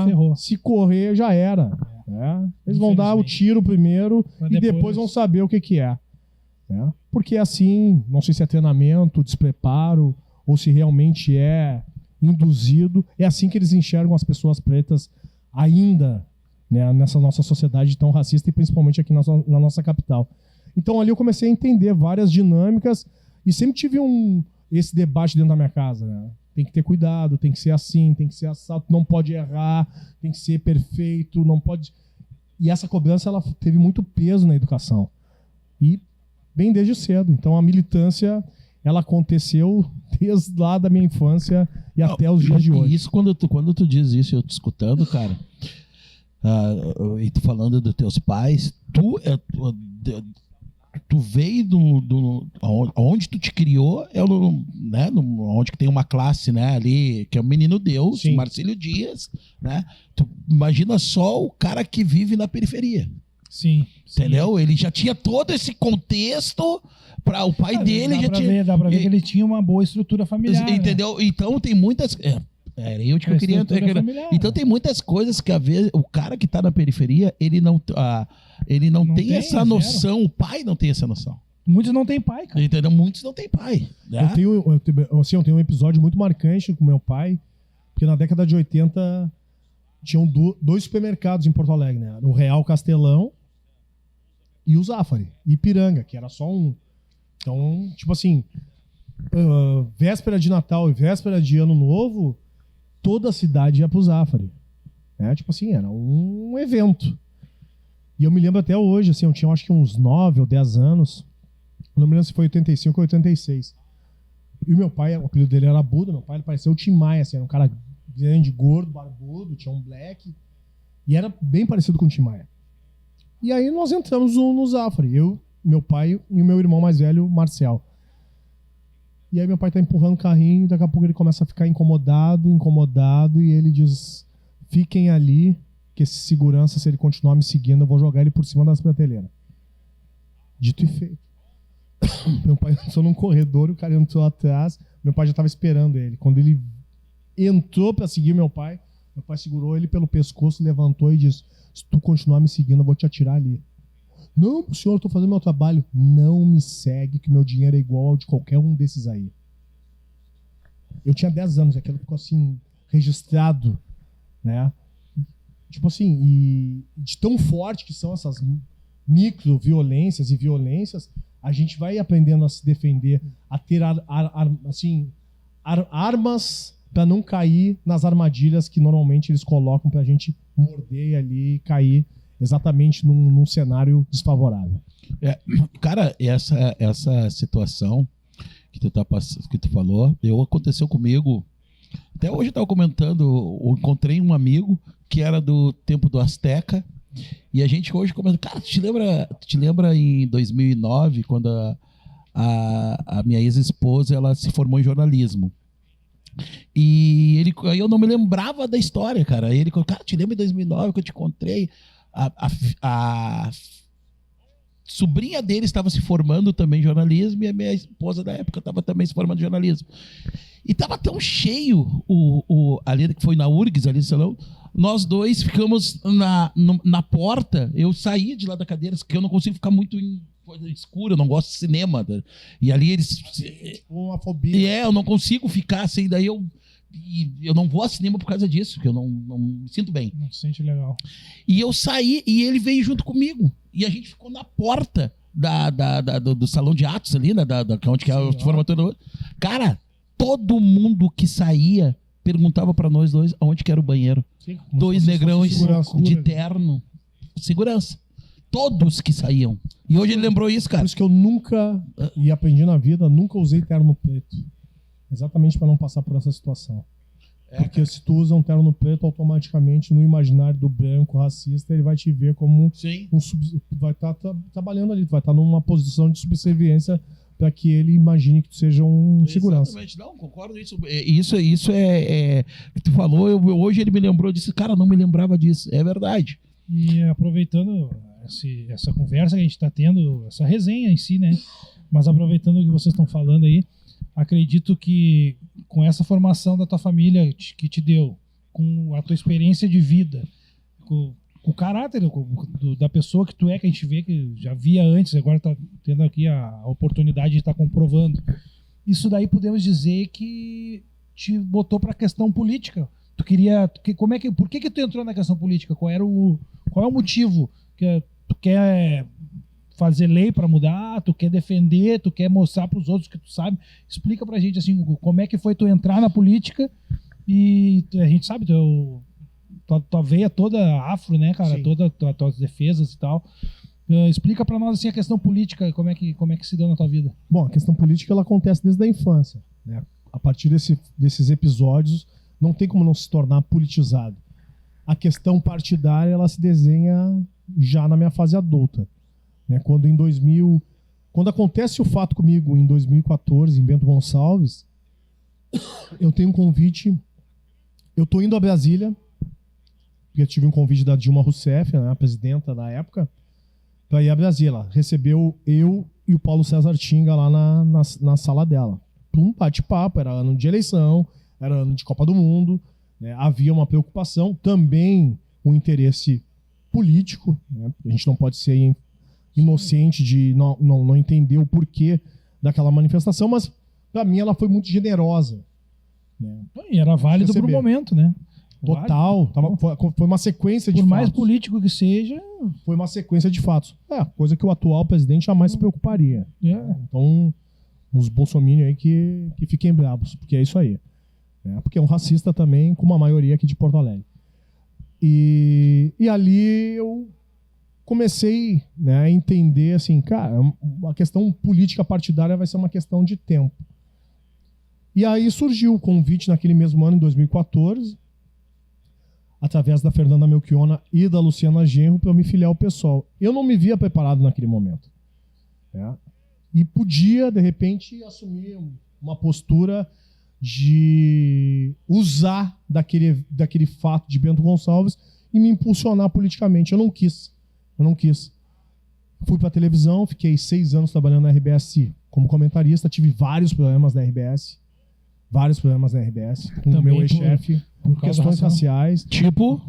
ferrou. Se correr, já era. Né? Eles vão dar o tiro primeiro e depois vão saber o que é. Né? Porque assim, não sei se é treinamento, despreparo, ou se realmente é induzido, é assim que eles enxergam as pessoas pretas ainda, né, nessa nossa sociedade tão racista e principalmente aqui na nossa capital. Então ali eu comecei a entender várias dinâmicas e sempre tive esse debate dentro da minha casa, né? Tem que ter cuidado, tem que ser assim, tem que ser assado, não pode errar, tem que ser perfeito, não pode... E essa cobrança ela teve muito peso na educação. E bem desde cedo. Então a militância ela aconteceu desde lá da minha infância e até os dias de hoje. Isso, quando tu diz isso, eu te escutando, cara, e tu falando dos teus pais, tu veio onde tu te criou, né, onde que tem uma classe, né, ali, que é o Menino Deus, Sim. Marcílio Dias, né? Tu imagina só o cara que vive na periferia. Sim. Entendeu? Ele já tinha todo esse contexto para o pai dele já tinha. Dá pra ver que ele tinha uma boa estrutura familiar. Entendeu? Né? Então tem muitas. Era eu que eu queria. Então tem muitas coisas que, às vezes, o cara que tá na periferia, ele não tem essa noção. O pai não tem essa noção. Muitos não têm pai, cara. Entendeu? Muitos não têm pai. Né? Eu tenho um episódio muito marcante com meu pai, porque na década de 80 tinham dois supermercados em Porto Alegre, né? O Real Castelão e o Zafari. E Ipiranga, que era só um. Então, tipo assim, véspera de Natal e véspera de Ano Novo, toda a cidade ia pro Zafari. Tipo assim, era um evento. E eu me lembro até hoje, assim, eu tinha acho que uns 9 ou 10 anos. Não me lembro se foi 85 ou 86. E o meu pai, o apelido dele era Buda, meu pai ele parecia o Tim Maia, assim, era um cara grande, gordo, barbudo, tinha um black. E era bem parecido com o Tim Maia. E aí nós entramos no Zafari, eu, meu pai e o meu irmão mais velho, Marcel. E aí meu pai tá empurrando o carrinho e daqui a pouco ele começa a ficar incomodado, e ele diz, fiquem ali, que esse segurança, se ele continuar me seguindo, eu vou jogar ele por cima das prateleiras. Dito e feito. Meu pai entrou num corredor, o cara entrou atrás, meu pai já estava esperando ele. Quando ele entrou para seguir meu pai segurou ele pelo pescoço, levantou e disse, se tu continuar me seguindo, eu vou te atirar ali. Não, senhor, eu tô fazendo meu trabalho. Não me segue, que meu dinheiro é igual ao de qualquer um desses aí. Eu tinha 10 anos, aquilo ficou assim, registrado, né? Tipo assim, e de tão forte que são essas micro-violências e violências, a gente vai aprendendo a se defender, a ter armas para não cair nas armadilhas que normalmente eles colocam pra gente morder ali e cair exatamente num cenário desfavorável. Cara, essa situação que tu falou, aconteceu comigo. Até hoje eu estava comentando, eu encontrei um amigo que era do tempo do Azteca, e a gente hoje comenta, cara, te lembra em 2009, quando a minha ex-esposa ela se formou em jornalismo? E aí eu não me lembrava da história, cara. Aí ele falou, cara, te lembra em 2009 que eu te encontrei? A sobrinha dele estava se formando também em jornalismo e a minha esposa da época estava também se formando em jornalismo. E estava tão cheio ali que foi na URGS, ali no salão, nós dois ficamos na porta, eu saí de lá da cadeira, porque eu não consigo ficar muito em coisa escura, eu não gosto de cinema. E ali eles... Uma fobia. Eu não consigo ficar assim, daí eu não vou ao cinema por causa disso, porque eu não me sinto bem. Não se sente legal. E eu saí e ele veio junto comigo. E a gente ficou na porta do salão de atos ali, né, onde que é a formatura. Cara, todo mundo que saía perguntava pra nós dois aonde que era o banheiro. Sim, dois negrões de terno. Segurança. Todos que saíam. E hoje ele lembrou isso, cara. Por isso que eu nunca, e aprendi na vida, nunca usei terno preto. Exatamente para não passar por essa situação. Porque se tu usa um terno preto, automaticamente no imaginário do branco racista, ele vai te ver como vai estar trabalhando ali, tu vai estar numa posição de subserviência para que ele imagine que tu seja um segurança. Exatamente, não, concordo com isso. Isso é que tu falou, hoje ele me lembrou disso, cara, não me lembrava disso, é verdade. E aproveitando essa conversa que a gente está tendo, essa resenha em si, né? Mas aproveitando o que vocês estão falando aí, acredito que com essa formação da tua família que te deu, com a tua experiência de vida, com o caráter da pessoa que tu é, que a gente vê que já via antes, agora está tendo aqui a oportunidade de estar comprovando, isso daí podemos dizer que te botou para a questão política. Tu queria, por que tu entrou na questão política? Qual é o motivo? Que tu quer fazer lei para mudar, tu quer defender, tu quer mostrar para os outros que tu sabe? Explica pra gente assim, como é que foi tu entrar na política e a gente sabe, tua veia toda afro, né, cara? Sim. Todas tuas defesas e tal. Explica pra nós assim a questão política, como é que se deu na tua vida? Bom, a questão política ela acontece desde a infância, né? A partir desses episódios não tem como não se tornar politizado. a questão partidária ela se desenha já na minha fase adulta. Né? Quando acontece o fato comigo em 2014, em Bento Gonçalves, eu tenho um convite. Eu estou indo a Brasília, porque eu tive um convite da Dilma Rousseff, né, a presidenta da época, para ir a Brasília. Ela recebeu eu e o Paulo César Tinga lá na sala dela. Um bate-papo, era ano de eleição, era ano de Copa do Mundo, né, havia uma preocupação, também um interesse político, né, a gente não pode ser inocente de não entender o porquê daquela manifestação, mas para mim ela foi muito generosa. Né? E era válido pro momento, né? Total. Foi uma sequência de fatos. Por mais político que seja... Foi uma sequência de fatos. Coisa que o atual presidente jamais se preocuparia. Então, os bolsominions aí que fiquem bravos, porque é isso aí. Porque é um racista também, como a maioria aqui de Porto Alegre. E ali eu comecei, né, a entender assim, cara, a questão política partidária vai ser uma questão de tempo. E aí surgiu o convite naquele mesmo ano, em 2014, através da Fernanda Melchiona e da Luciana Genro, para eu me filiar ao PSOL. Eu não me via preparado naquele momento. E podia, de repente, assumir uma postura de usar daquele fato de Bento Gonçalves e me impulsionar politicamente. Eu não quis. Fui para a televisão, fiquei 6 anos trabalhando na RBS como comentarista, tive vários programas na RBS, com o meu ex-chefe, por questões raciais. Tipo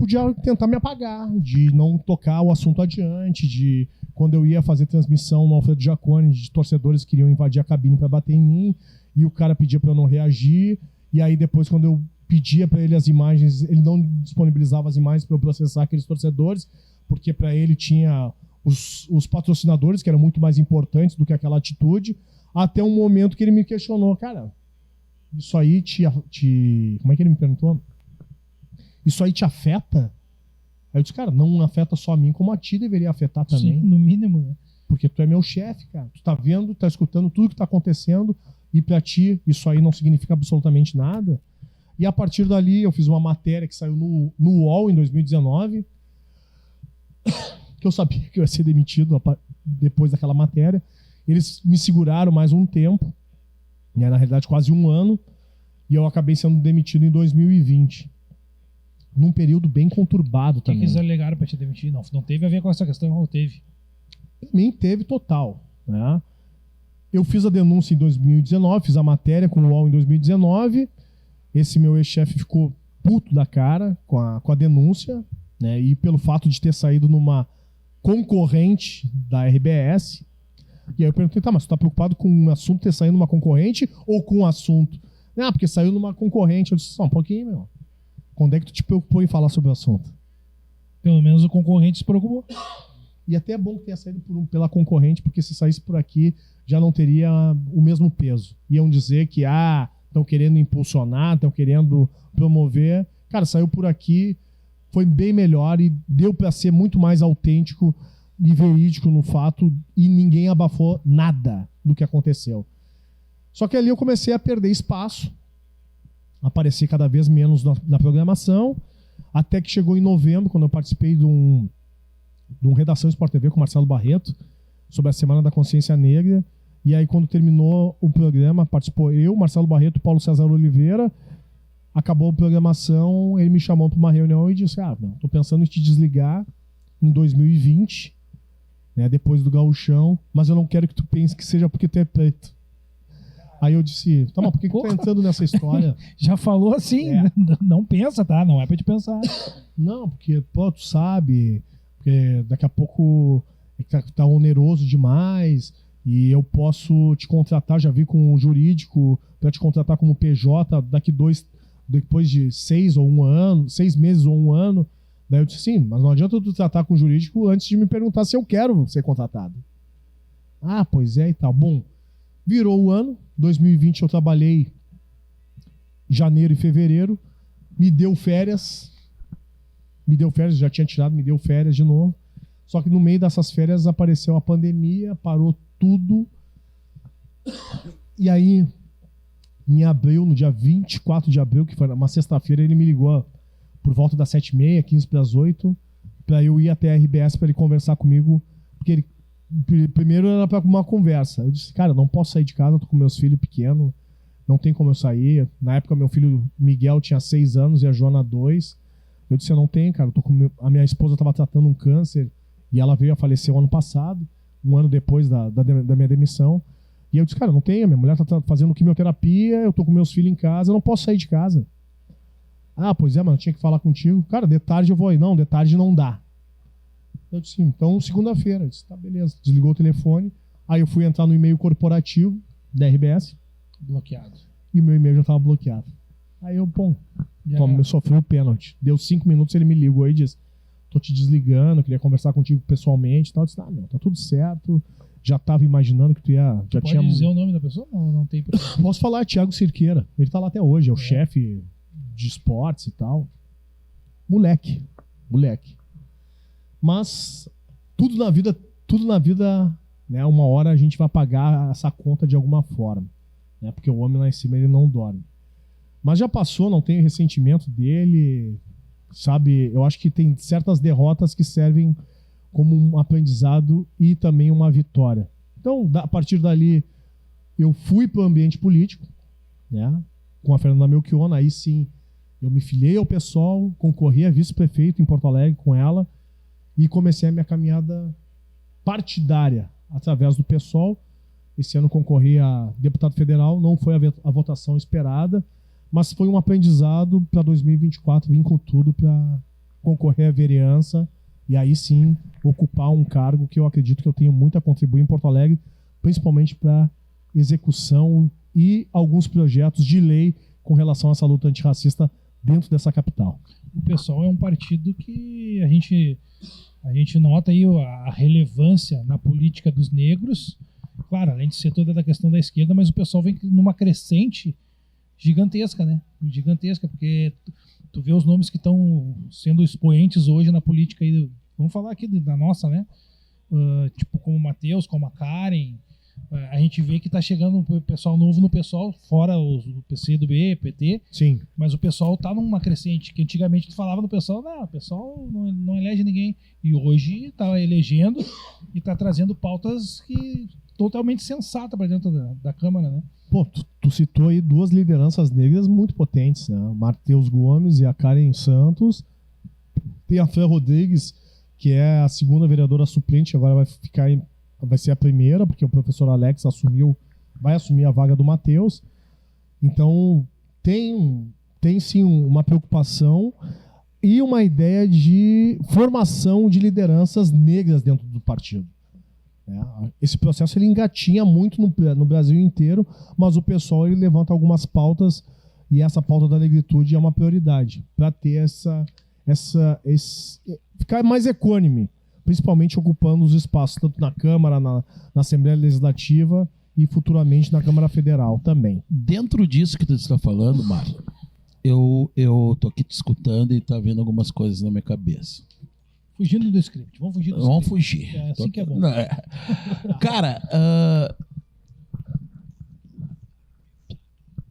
de tentar me apagar, de não tocar o assunto adiante, de quando eu ia fazer transmissão no Alfredo Jaconi, de torcedores que queriam invadir a cabine para bater em mim, e o cara pedia para eu não reagir, e aí depois quando eu pedia para ele as imagens, ele não disponibilizava as imagens para eu processar aqueles torcedores, porque para ele tinha os patrocinadores, que eram muito mais importantes do que aquela atitude, até um momento que ele me questionou, cara, isso aí como é que ele me perguntou? Isso aí te afeta? Aí eu disse, cara, não afeta só a mim, como a ti deveria afetar também. Sim, no mínimo, né? Porque tu é meu chefe, cara. Tu tá vendo, tá escutando tudo que tá acontecendo, e pra ti isso aí não significa absolutamente nada. E a partir dali eu fiz uma matéria que saiu no UOL em 2019, que eu sabia que eu ia ser demitido depois daquela matéria. Eles me seguraram mais um tempo, né, na realidade quase um ano, e eu acabei sendo demitido em 2020. Num período bem conturbado também. O que eles alegaram para te demitir? Não teve a ver com essa questão, ou teve? Pra mim teve total. Né? Eu fiz a denúncia em 2019, fiz a matéria com o UOL em 2019. Esse meu ex-chefe ficou puto da cara com a denúncia, né? E pelo fato de ter saído numa concorrente da RBS. E aí eu perguntei, tá, mas tu tá preocupado com um assunto ter saído numa concorrente ou com um assunto? Ah, porque saiu numa concorrente. Eu disse, só um pouquinho, meu. Quando é que tu te preocupou em falar sobre o assunto? Pelo menos o concorrente se preocupou. E até é bom que tenha saído pela concorrente, porque se saísse por aqui já não teria o mesmo peso. Iam dizer que estão querendo impulsionar, estão querendo promover. Cara, saiu por aqui, foi bem melhor e deu para ser muito mais autêntico e verídico no fato, e ninguém abafou nada do que aconteceu. Só que ali eu comecei a perder espaço, aparecer cada vez menos na programação, até que chegou em novembro, quando eu participei de um Redação Sport TV com o Marcelo Barreto, sobre a Semana da Consciência Negra, e aí quando terminou o programa, participou eu, Marcelo Barreto, Paulo César Oliveira, acabou a programação, ele me chamou para uma reunião e disse, tô pensando em te desligar em 2020, né, depois do Gauchão, mas eu não quero que tu pense que seja porque tu é preto. Aí eu disse, tá, mas por que tu tá entrando nessa história? Já falou assim, não pensa, tá? Não é pra te pensar. Não, porque, pô, tu sabe, porque daqui a pouco tá oneroso demais e eu posso te contratar, já vi com o jurídico, pra te contratar como PJ depois de 6 meses ou um ano. Daí eu disse, sim, mas não adianta tu tratar com o jurídico antes de me perguntar se eu quero ser contratado. Ah, pois é e tal. Bom, virou o ano, 2020 eu trabalhei janeiro e fevereiro, me deu férias, já tinha tirado, me deu férias de novo. Só que no meio dessas férias apareceu a pandemia, parou tudo. E aí, em abril, no dia 24 de abril, que foi uma sexta-feira, ele me ligou por volta das 7h30, 15 para as 8, para eu ir até a RBS para ele conversar comigo, porque ele primeiro era para uma conversa. Eu disse, cara, não posso sair de casa, eu tô com meus filhos pequenos, não tem como eu sair. Na época, meu filho Miguel tinha 6 anos e a Joana 2. Eu disse, eu não tenho, cara, a minha esposa estava tratando um câncer e ela veio a falecer o ano passado, um ano depois da minha demissão. E eu disse, cara, não tenho, minha mulher tá fazendo quimioterapia, eu tô com meus filhos em casa, eu não posso sair de casa. Ah, pois é, mas eu tinha que falar contigo. Cara, de tarde eu vou aí. Não, de tarde não dá. Eu disse, então segunda-feira. Eu disse, tá, beleza. Desligou o telefone. Aí eu fui entrar no e-mail corporativo da RBS. Bloqueado. E meu e-mail já estava bloqueado. Aí eu, eu sofri o pênalti. Deu 5 minutos, ele me ligou e disse, tô te desligando, queria conversar contigo pessoalmente e tal. Eu disse, meu, tá tudo certo. Já estava imaginando que tu ia... Já Pode tinha... dizer o nome da pessoa? Não tem problema. Posso falar, Thiago Cirqueira. Ele tá lá até hoje, é o chefe de esportes e tal. Moleque. Mas tudo na vida, né, uma hora a gente vai pagar essa conta de alguma forma, né, porque o homem lá em cima ele não dorme. Mas já passou, não tenho ressentimento dele, sabe? Eu acho que tem certas derrotas que servem como um aprendizado e também uma vitória. Então, a partir dali, eu fui para o ambiente político, né, com a Fernanda Melchiona. Aí sim, eu me filiei ao PSOL, concorri a vice-prefeito em Porto Alegre com ela e comecei a minha caminhada partidária através do PSOL. Esse ano concorri a deputado federal, não foi a votação esperada, mas foi um aprendizado para 2024, vim com tudo para concorrer à vereança e aí sim ocupar um cargo que eu acredito que eu tenho muito a contribuir em Porto Alegre, principalmente para execução e alguns projetos de lei com relação a essa luta antirracista dentro dessa capital. O PSOL é um partido que a gente nota aí a relevância na política dos negros. Claro, além de ser toda da questão da esquerda, mas o PSOL vem numa crescente gigantesca, né? Gigantesca, porque tu vê os nomes que estão sendo expoentes hoje na política aí, vamos falar aqui da nossa, né? Tipo como o Matheus, como a Karen. A gente vê que está chegando um pessoal novo no PSOL, fora o PCdoB, PT. Sim. Mas o pessoal está numa crescente, que antigamente tu falava no pessoal, não, o pessoal não elege ninguém. E hoje está elegendo e está trazendo pautas totalmente sensatas para dentro da Câmara, né? Pô, tu citou aí 2 lideranças negras muito potentes, né? O Matheus Gomes e a Karen Santos. Tem a Fran Rodrigues, que é a 2ª vereadora suplente, agora vai ser a primeira, porque o professor Alex vai assumir a vaga do Matheus. Então, tem sim uma preocupação e uma ideia de formação de lideranças negras dentro do partido. Esse processo ele engatinha muito no Brasil inteiro, mas o pessoal ele levanta algumas pautas e essa pauta da negritude é uma prioridade para ter ficar mais equânime, principalmente ocupando os espaços tanto na Câmara, na Assembleia Legislativa e futuramente na Câmara Federal também. Dentro disso que tu está falando, Mário, eu tô aqui te escutando e tá vendo algumas coisas na minha cabeça. Fugindo do script. Vamos fugir do Vamos script. fugir. É assim que é bom. Cara,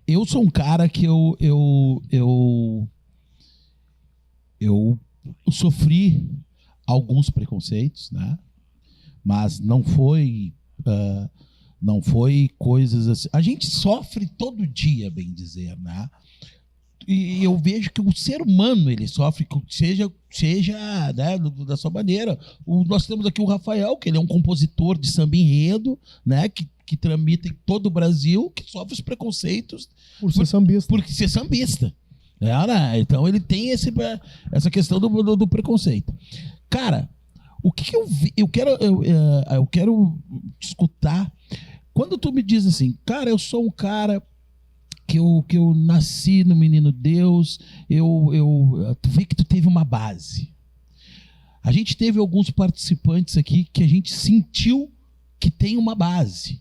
eu sou um cara que eu sofri alguns preconceitos, né? Mas não foi coisas assim. A gente sofre todo dia, bem dizer, né? E eu vejo que o ser humano ele sofre, seja né, da sua maneira. Nós temos aqui o Rafael, que ele é um compositor de samba enredo, né, que tramita em todo o Brasil, que sofre os preconceitos por ser sambista. Por ser sambista. Né? Então ele tem essa questão do preconceito. Cara, o que eu quero te escutar quando tu me diz assim, cara, eu sou um cara que eu nasci no Menino Deus, tu vê que tu teve uma base. A gente teve alguns participantes aqui que a gente sentiu que tem uma base.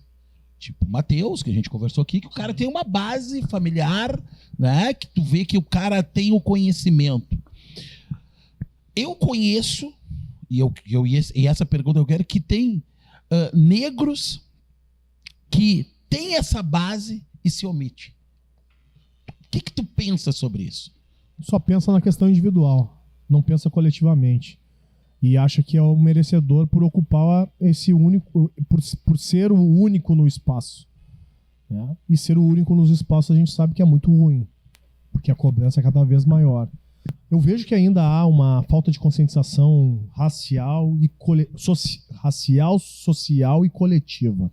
Tipo o Matheus, que a gente conversou aqui, que o cara tem uma base familiar, né? Que tu vê que o cara tem o conhecimento. Eu conheço, e essa pergunta eu quero, que tem negros que têm essa base e se omite. O que tu pensa sobre isso? só pensa na questão individual, não pensa coletivamente. E acha que é o merecedor por ocupar esse único, por ser o único no espaço. Né? E ser o único nos espaços a gente sabe que é muito ruim, porque a cobrança é cada vez maior. Eu vejo que ainda há uma falta de conscientização racial, social e coletiva.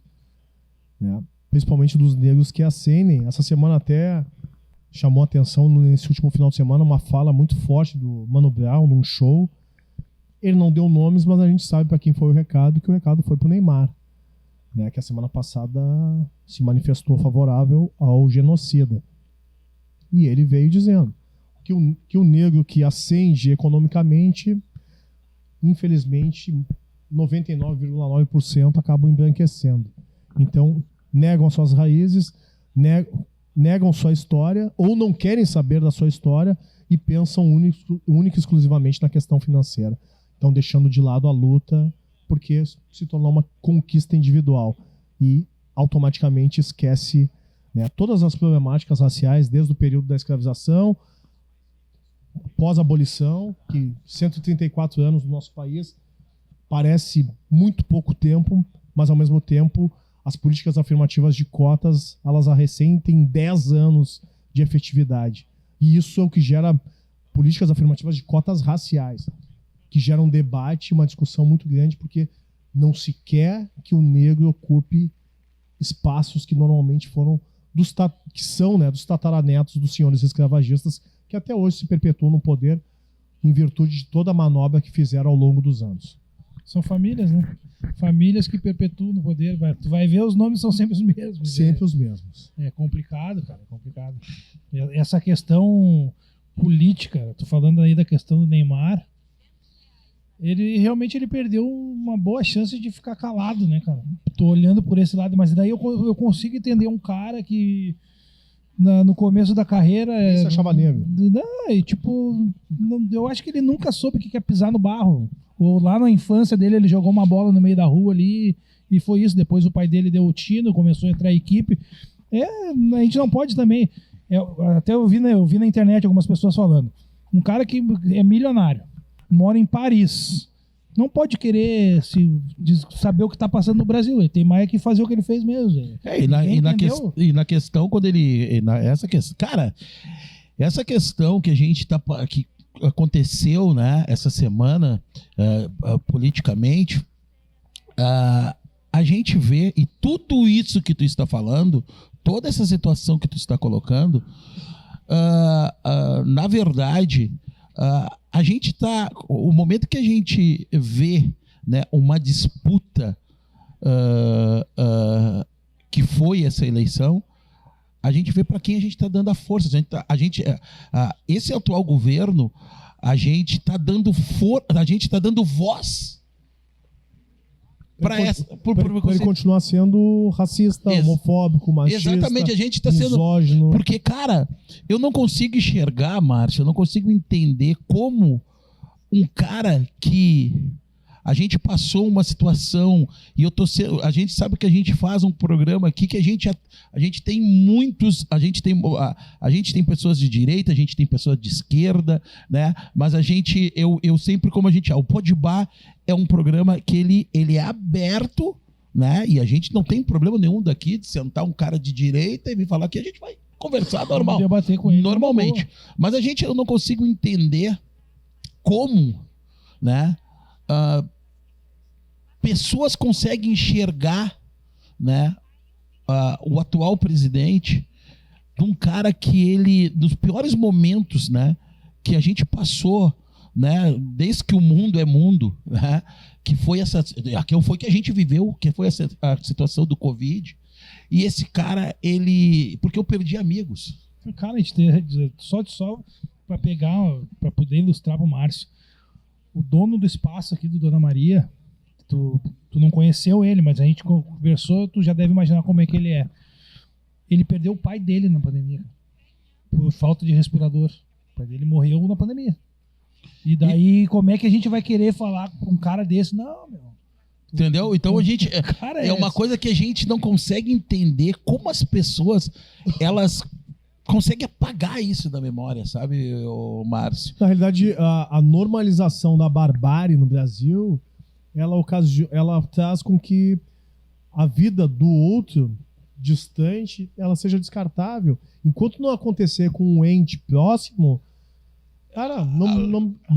Né? Principalmente dos negros que ascendem. Essa semana até chamou a atenção, nesse último final de semana, uma fala muito forte do Mano Brown num show. Ele não deu nomes, mas a gente sabe para quem foi o recado, que o recado foi para o Neymar, né, que a semana passada se manifestou favorável ao genocida. E ele veio dizendo que o negro que ascende economicamente, infelizmente, 99,9% acabam embranquecendo. Então, negam as suas raízes, negam sua história, ou não querem saber da sua história e pensam única e exclusivamente na questão financeira. Estão deixando de lado a luta porque se tornou uma conquista individual e automaticamente esquece, né, todas as problemáticas raciais desde o período da escravização, pós-abolição, que 134 anos no nosso país parece muito pouco tempo, mas ao mesmo tempo as políticas afirmativas de cotas, elas arressentem 10 anos de efetividade. E isso é o que gera políticas afirmativas de cotas raciais, que gera um debate, uma discussão muito grande, porque não se quer que o negro ocupe espaços que normalmente foram que são, né, dos tataranetos dos senhores escravagistas, que até hoje se perpetuam no poder em virtude de toda a manobra que fizeram ao longo dos anos. São famílias, né? Famílias que perpetuam no poder. Tu vai ver, os nomes são sempre os mesmos. Sempre os mesmos. É complicado, cara, é complicado. Essa questão política, tô falando aí da questão do Neymar, ele perdeu uma boa chance de ficar calado, né, cara? Tô olhando por esse lado, mas daí eu consigo entender um cara que no começo da carreira... Isso achava negro. Eu acho que ele nunca soube o que é pisar no barro. Ou lá na infância dele, ele jogou uma bola no meio da rua ali e foi isso. Depois o pai dele deu o tino, começou a entrar a equipe. A gente não pode também... até eu vi na internet algumas pessoas falando. Um cara que é milionário, mora em Paris, não pode querer saber o que está passando no Brasil. Ele tem mais que fazer o que ele fez mesmo. E na questão, quando ele... essa questão que a gente tá... que aconteceu, né, essa semana, politicamente, a gente vê, e tudo isso que tu está falando, toda essa situação que tu está colocando, na verdade... a gente está... O momento que a gente vê, né, uma disputa que foi essa eleição, a gente vê para quem a gente está dando a força. Esse atual governo, a gente está dando voz para ele continuar sendo racista, homofóbico, machista, exatamente, a gente está sendo misógino. Porque, cara, eu não consigo enxergar, Márcio, eu não consigo entender como um cara que a gente passou uma situação e a gente sabe que a gente faz um programa aqui que a gente tem muitos, a gente tem pessoas de direita, a gente tem pessoas de esquerda, né? Mas eu sempre, como o Podbar é um programa que ele é aberto, né? E a gente não tem problema nenhum daqui de sentar um cara de direita e me falar que a gente vai conversar normal, debater com ele normalmente. Mas eu não consigo entender como, né? Pessoas conseguem enxergar, né, o atual presidente de um cara que ele, dos piores momentos, né, que a gente passou, né, desde que o mundo é mundo, né, que foi que a gente viveu, que foi a situação do Covid. E esse cara, porque eu perdi amigos. Cara, a gente só para poder ilustrar para o Márcio, o dono do espaço aqui do Dona Maria, tu não conheceu ele, mas a gente conversou, tu já deve imaginar como é que ele é. Ele perdeu o pai dele na pandemia, por falta de respirador. O pai dele morreu na pandemia. E daí, como é que a gente vai querer falar com um cara desse? Não, meu. Entendeu? Então a gente... É uma coisa que a gente não consegue entender como as pessoas, elas consegue apagar isso da memória, sabe, ô Márcio? Na realidade, a normalização da barbárie no Brasil, ela traz com que a vida do outro distante, ela seja descartável. Enquanto não acontecer com um ente próximo, cara,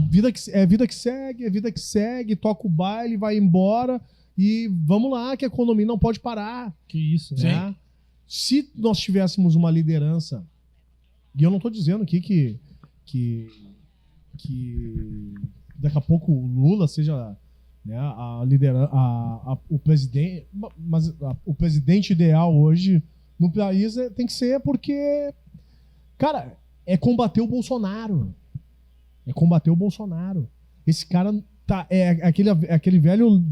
vida que segue, toca o baile, vai embora e vamos lá, que a economia não pode parar. Que isso, né? Se nós tivéssemos uma liderança, e eu não estou dizendo aqui que daqui a pouco o Lula seja, né, o presidente, mas o presidente ideal hoje no país tem que ser porque, cara, é combater o Bolsonaro. É combater o Bolsonaro. Esse cara aquele velho.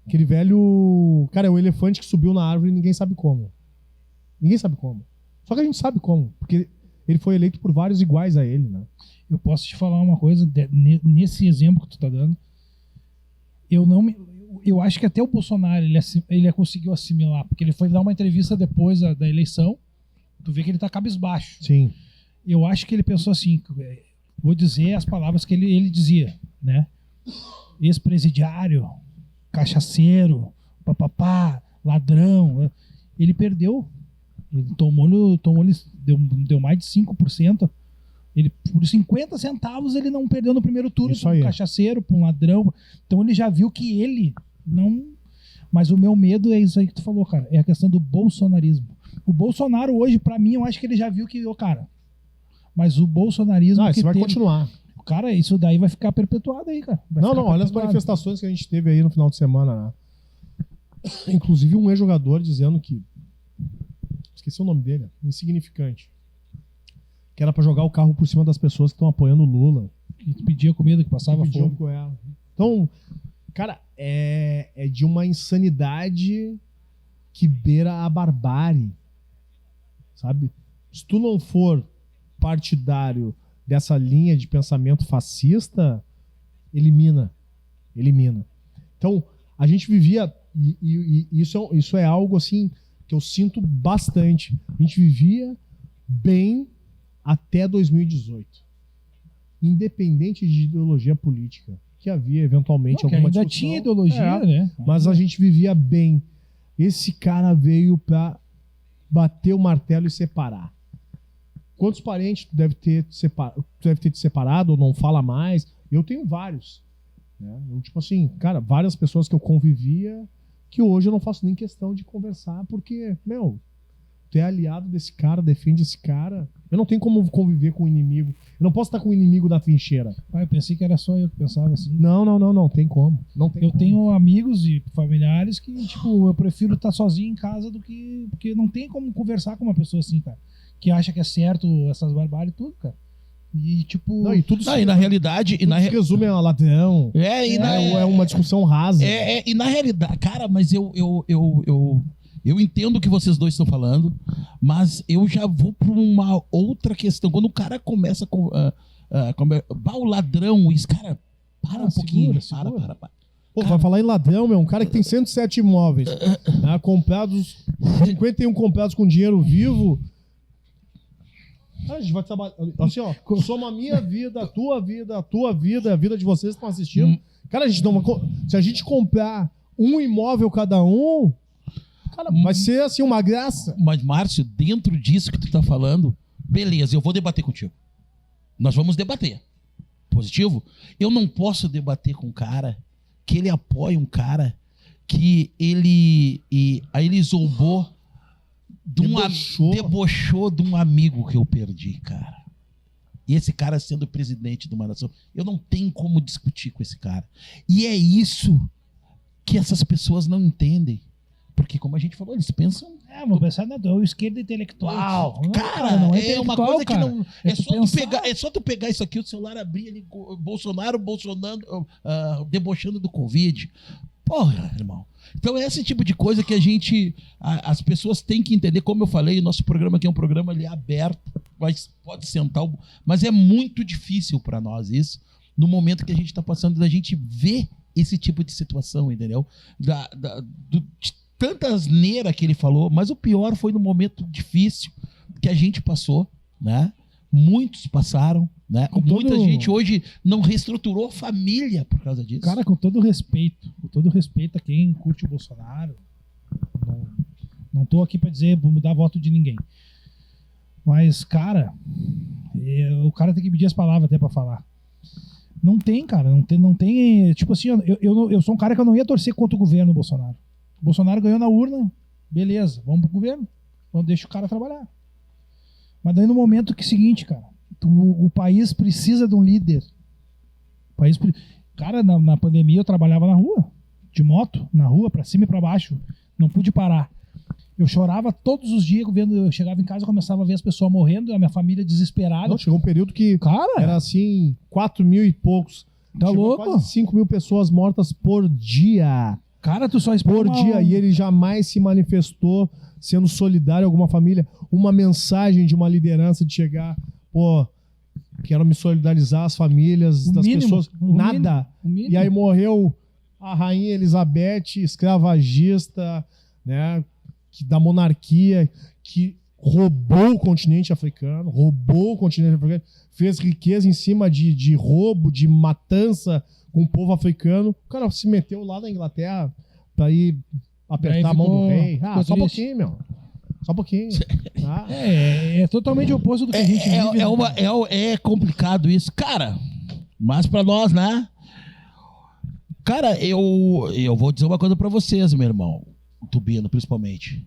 Aquele velho. Cara, é o elefante que subiu na árvore e ninguém sabe como. Ninguém sabe como. Só que a gente sabe como. Porque ele foi eleito por vários iguais a ele, né? Eu posso te falar uma coisa, nesse exemplo que tu tá dando. Eu acho que até o Bolsonaro ele conseguiu assimilar. Porque ele foi dar uma entrevista depois da eleição. Tu vê que ele tá cabisbaixo. Sim. Eu acho que ele pensou assim, vou dizer as palavras que ele dizia, né? Ex-presidiário, cachaceiro, papapá, ladrão. Ele perdeu. Ele deu mais de 5%. Ele, por 50 centavos ele não perdeu no primeiro turno para um cachaceiro, para um ladrão. Então ele já viu que ele não... Mas o meu medo é isso aí que tu falou, cara. É a questão do bolsonarismo. O Bolsonaro hoje, para mim, eu acho que ele já viu que, cara... Mas o bolsonarismo... Isso vai continuar. Cara, isso daí vai ficar perpetuado aí, cara. Olha as manifestações que a gente teve aí no final de semana, né? Inclusive um ex-jogador dizendo que... Esqueci o nome dele, insignificante. Que era pra jogar o carro por cima das pessoas que estão apoiando o Lula. Que pedia comida, que passava fome. Então, cara, é de uma insanidade que beira a barbárie. Sabe? Se tu não for partidário dessa linha de pensamento fascista, elimina. Então, a gente vivia, e isso é algo assim que eu sinto bastante. A gente vivia bem até 2018. Independente de ideologia política, que havia eventualmente alguma ainda discussão. Tinha ideologia, né? Mas a gente vivia bem. Esse cara veio pra bater o martelo e separar. Quantos parentes tu deve ter te separado ou não fala mais? Eu tenho vários. Né? Tipo assim, cara, várias pessoas que eu convivia que hoje eu não faço nem questão de conversar porque, tu é aliado desse cara, defende esse cara. Eu não tenho como conviver com o inimigo. Eu não posso estar com o inimigo da trincheira. Eu pensei que era só eu que pensava assim. Não tem como. Eu tenho amigos e familiares que, tipo, eu prefiro estar sozinho em casa do que... Porque não tem como conversar com uma pessoa assim, cara. Que acha que é certo essas barbáries e tudo, cara. E, tipo... E na realidade... resume a ladrão. É uma discussão rasa. E na realidade... Cara, mas eu entendo o que vocês dois estão falando, mas eu já vou para uma outra questão. Quando o cara começa com... o ladrão, isso, cara... Para um pouquinho. Segura. Para. Pô, vai falar em ladrão, um cara que tem 107 imóveis, né, comprados, 51 comprados com dinheiro vivo... Cara, a gente vai trabalhar assim, ó. Soma a minha vida, a tua vida, a vida de vocês que estão assistindo. Cara, se a gente comprar um imóvel cada um, cara, vai ser assim uma graça. Mas, Márcio, dentro disso que tu tá falando, beleza, eu vou debater contigo. Nós vamos debater. Positivo? Eu não posso debater com um cara que ele apoia um cara que ele zombou debochou de um amigo que eu perdi, cara. E esse cara sendo presidente de uma nação, eu não tenho como discutir com esse cara. E é isso que essas pessoas não entendem. Porque, como a gente falou, eles pensam... Mas pensar é o esquerdo intelectual. Cara, não é uma coisa que não... É só tu pegar isso aqui, o celular abrir ali, Bolsonaro debochando do Covid. Porra, irmão. Então é esse tipo de coisa que as pessoas têm que entender. Como eu falei, nosso programa aqui é um programa ali aberto, mas pode sentar, mas é muito difícil para nós isso, no momento que a gente está passando, da gente ver esse tipo de situação, entendeu? De tanta asneira que ele falou, mas o pior foi no momento difícil que a gente passou, né? Muitos passaram, né? Muita gente hoje não reestruturou a família por causa disso. Cara, com todo respeito a quem curte o Bolsonaro, não tô aqui pra dizer, vou mudar voto de ninguém. Mas, cara, o cara tem que medir as palavras até pra falar. Não tem, cara, não tem, tipo assim, eu sou um cara que eu não ia torcer contra o governo Bolsonaro. O Bolsonaro ganhou na urna, beleza, vamos pro governo, deixa o cara trabalhar. Mas daí no momento que é o seguinte, cara, o país precisa de um líder. Cara, na pandemia eu trabalhava na rua, de moto, na rua, pra cima e pra baixo, não pude parar. Eu chorava todos os dias, eu chegava em casa e começava a ver as pessoas morrendo, a minha família desesperada. Não, chegou um período que era assim, 4 mil e poucos. Tá louco? Quase 5 mil pessoas mortas por dia. Cara, tu só espera por dia. E ele jamais se manifestou sendo solidário a alguma família. Uma mensagem de uma liderança de chegar, quero me solidarizar as famílias das pessoas. Nada. E aí morreu a rainha Elizabeth, escravagista, né? Da monarquia, que roubou o continente africano, fez riqueza em cima de roubo, de matança com o povo africano. O cara se meteu lá na Inglaterra pra ir apertar a mão do rei. Só um pouquinho, meu. Só um pouquinho. É totalmente oposto do que a gente vive. É complicado isso. Cara, mas pra nós, né? Cara, eu vou dizer uma coisa pra vocês, meu irmão. Tubino, principalmente.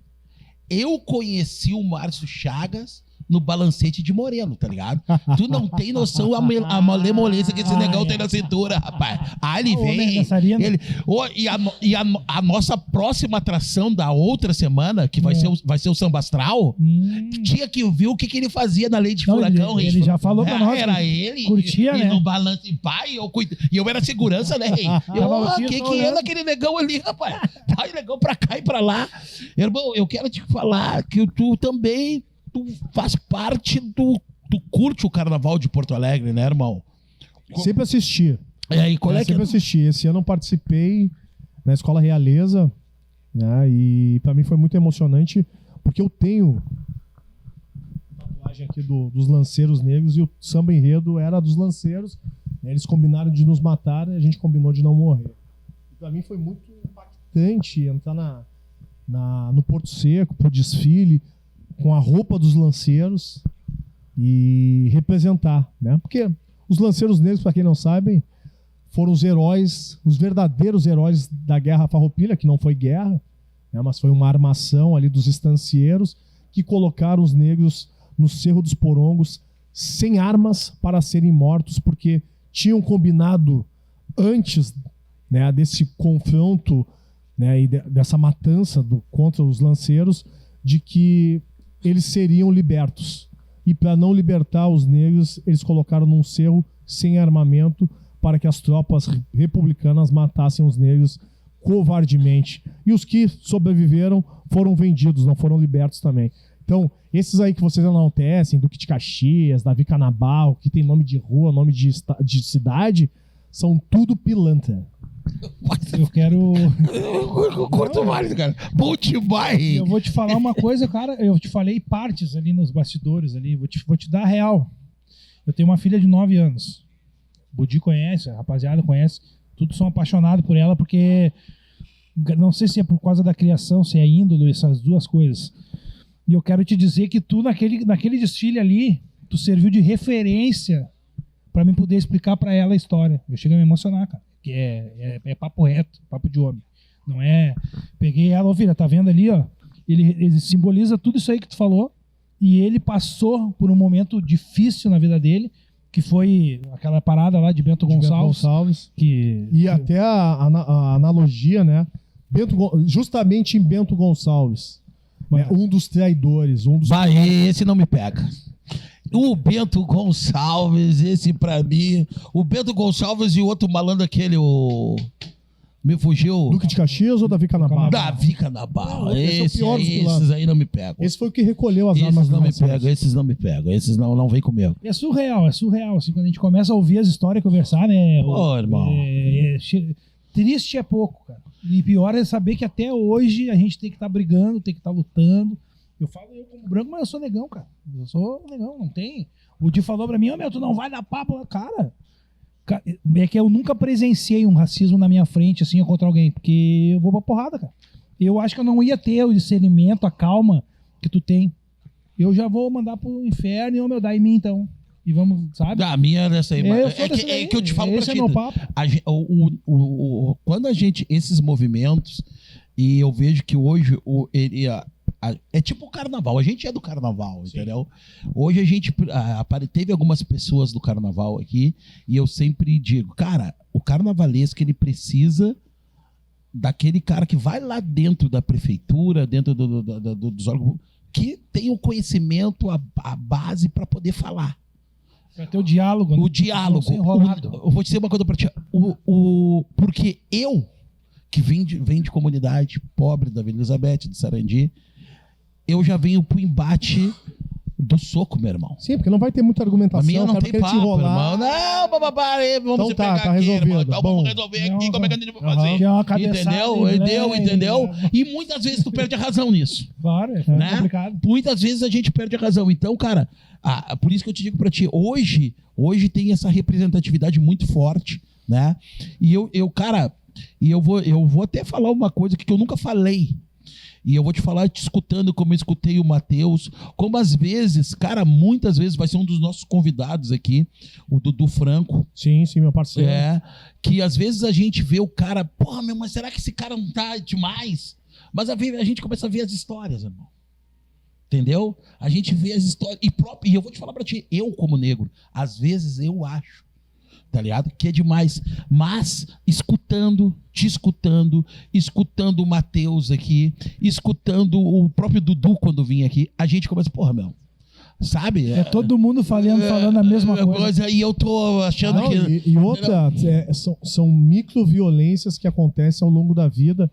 Eu conheci o Márcio Chagas no Balancete de Moreno, tá ligado? Tu não tem noção a malemolência que esse negão tem na cintura, rapaz. Aí ele vem. E a nossa próxima atração da outra semana, que vai ser o Samba Astral, tinha que ver o que ele fazia na Lei de Furacão. Ele já falou pra nós. Era ele. Curtia, né? No balance. Pai, eu era segurança, né, rei? Que é daquele negão ali, rapaz? Vai negão pra cá e pra lá. Irmão, eu quero te falar que tu também. Tu faz parte do... Tu curte o Carnaval de Porto Alegre, né, irmão? Sempre assisti. Sempre assisti. Esse ano eu participei na Escola Realeza, né? E pra mim foi muito emocionante, porque eu tenho tatuagem aqui dos Lanceiros Negros e o samba enredo era dos Lanceiros. Né? Eles combinaram de nos matar e a gente combinou de não morrer. E pra mim foi muito impactante entrar no Porto Seco, pro desfile, com a roupa dos lanceiros e representar, né? Porque os Lanceiros Negros, para quem não sabe, foram os heróis, os verdadeiros heróis da Guerra Farroupilha, que não foi guerra, né? Mas foi uma armação ali dos estancieiros que colocaram os negros no Cerro dos Porongos sem armas para serem mortos, porque tinham combinado antes, né, desse confronto, né, e dessa matança contra os lanceiros, de que eles seriam libertos. E para não libertar os negros, eles colocaram num cerro sem armamento para que as tropas republicanas matassem os negros covardemente. E os que sobreviveram foram vendidos, não foram libertos também. Então, esses aí que vocês enaltecem, Duque de Caxias, Davi Canabarro, que tem nome de rua, nome de cidade, são tudo pilantra. Eu quero... Eu curto mais, cara. Bom demais. Eu vou te falar uma coisa, cara. Eu te falei partes ali nos bastidores ali. Vou te dar a real. Eu tenho uma filha de 9 anos. O Budi conhece, a rapaziada conhece. Todos são apaixonados por ela porque... Não sei se é por causa da criação, se é índole, essas duas coisas. E eu quero te dizer que tu, naquele desfile ali, tu serviu de referência pra mim poder explicar pra ela a história. Eu chego a me emocionar, cara. Que é papo reto, papo de homem. Não é... Peguei ela, ô filha, tá vendo ali, ó? Ele simboliza tudo isso aí que tu falou, e ele passou por um momento difícil na vida dele, que foi aquela parada lá de Bento Gonçalves. Até a analogia, né? Justamente em Bento Gonçalves. Né? Um dos traidores. Esse não me pega. O Bento Gonçalves, esse pra mim. O Bento Gonçalves e o outro malandro aquele, me fugiu. Duque de Caxias ou Davi Canabarro? Davi Canabarro. Esses aí não me pegam. Esse foi o que recolheu as armas. Esses não me pegam. Esses não vem comigo. É surreal. Assim, quando a gente começa a ouvir as histórias, conversar, né? Pô, irmão. Triste é pouco, cara. E pior é saber que até hoje a gente tem que estar brigando, tem que estar lutando. Eu falo eu como branco, mas eu sou negão, cara. Eu sou negão, não tem. O Di falou pra mim, ô meu, tu não vai dar papo. Cara, é que eu nunca presenciei um racismo na minha frente, assim, contra alguém, porque eu vou pra porrada, cara. Eu acho que eu não ia ter o discernimento, a calma que tu tem. Eu já vou mandar pro inferno e, ô meu, dá em mim então. E vamos, sabe? A minha nessa aí. Eu sou desse É daí. que eu te falo Esse pra é ti. meu papo. Quando a gente, esses movimentos, e eu vejo que hoje é tipo o carnaval, a gente é do carnaval, entendeu? Hoje a gente teve algumas pessoas do carnaval aqui, e eu sempre digo, cara, o carnavalesco ele precisa daquele cara que vai lá dentro da prefeitura, dentro dos órgãos, que tem o conhecimento, a base para poder falar. Pra ter o diálogo. O diálogo. Não ser enrolado. Eu vou te dizer uma coisa pra ti. Porque eu, que venho de comunidade pobre da Vila Elizabeth, de Sarandi, eu já venho pro embate do soco, meu irmão. Sim, porque não vai ter muita argumentação. A minha não cara, tem vai querer te papo, enrolar. irmão. Não, bababá, vamos Então se tá, pegar tá aqui, resolvido. irmão. Bom. Vamos resolver aqui, como é que a gente vai fazer? Que é uma cabeçada Entendeu? aí, Entendeu? né? E muitas vezes tu perde a razão nisso. Claro, é Né? complicado. Muitas vezes a gente perde a razão. Então, cara, por isso que eu te digo pra ti, hoje tem essa representatividade muito forte, né? E eu vou até falar uma coisa que eu nunca falei. E eu vou te falar, te escutando como eu escutei o Matheus, como às vezes, cara, muitas vezes vai ser um dos nossos convidados aqui, o Dudu Franco. Sim, meu parceiro. Que às vezes a gente vê o cara, porra, meu, mas será que esse cara não tá demais? Mas a gente começa a ver as histórias, irmão. Entendeu? A gente vê as histórias. E eu vou te falar pra ti, eu como negro, às vezes eu acho, tá ligado? Que é demais. Mas te escutando o Matheus aqui, escutando o próprio Dudu quando vinha aqui, a gente começa, porra, meu, sabe? É todo mundo falando a mesma coisa. E eu tô achando que... E outra, são microviolências que acontecem ao longo da vida.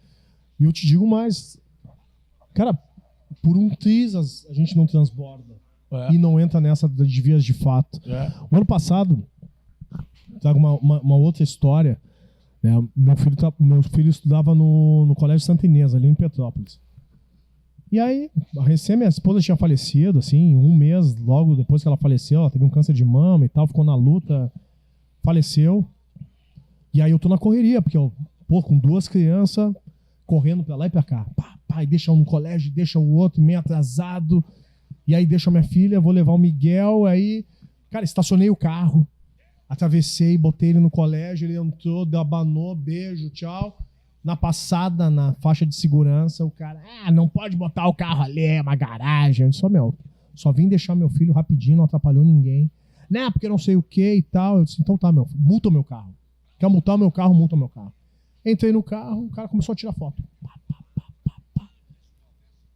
E eu te digo mais, cara, por um triz a gente não transborda. E não entra nessa de vias de fato. O ano passado, trago uma outra história. Né? Meu filho estudava no Colégio Santa Inês, ali em Petrópolis. E aí, recém minha esposa tinha falecido, assim, um mês logo depois que ela faleceu, ela teve um câncer de mama e tal, ficou na luta, faleceu. E aí eu tô na correria, porque eu, com 2 crianças, correndo pra lá e pra cá. Pai, deixa um no colégio, deixa o outro, meio atrasado. E aí deixa a minha filha, vou levar o Miguel, aí, cara, estacionei o carro. Atravessei, botei ele no colégio, ele entrou, abanou, beijo, tchau. Na passada, na faixa de segurança, o cara, não pode botar o carro ali, é uma garagem. Eu disse, só vim deixar meu filho rapidinho, não atrapalhou ninguém. Né, porque não sei o que e tal. Eu disse, então tá, multa o meu carro. Quer multar o meu carro, multa o meu carro. Entrei no carro, o cara começou a tirar foto.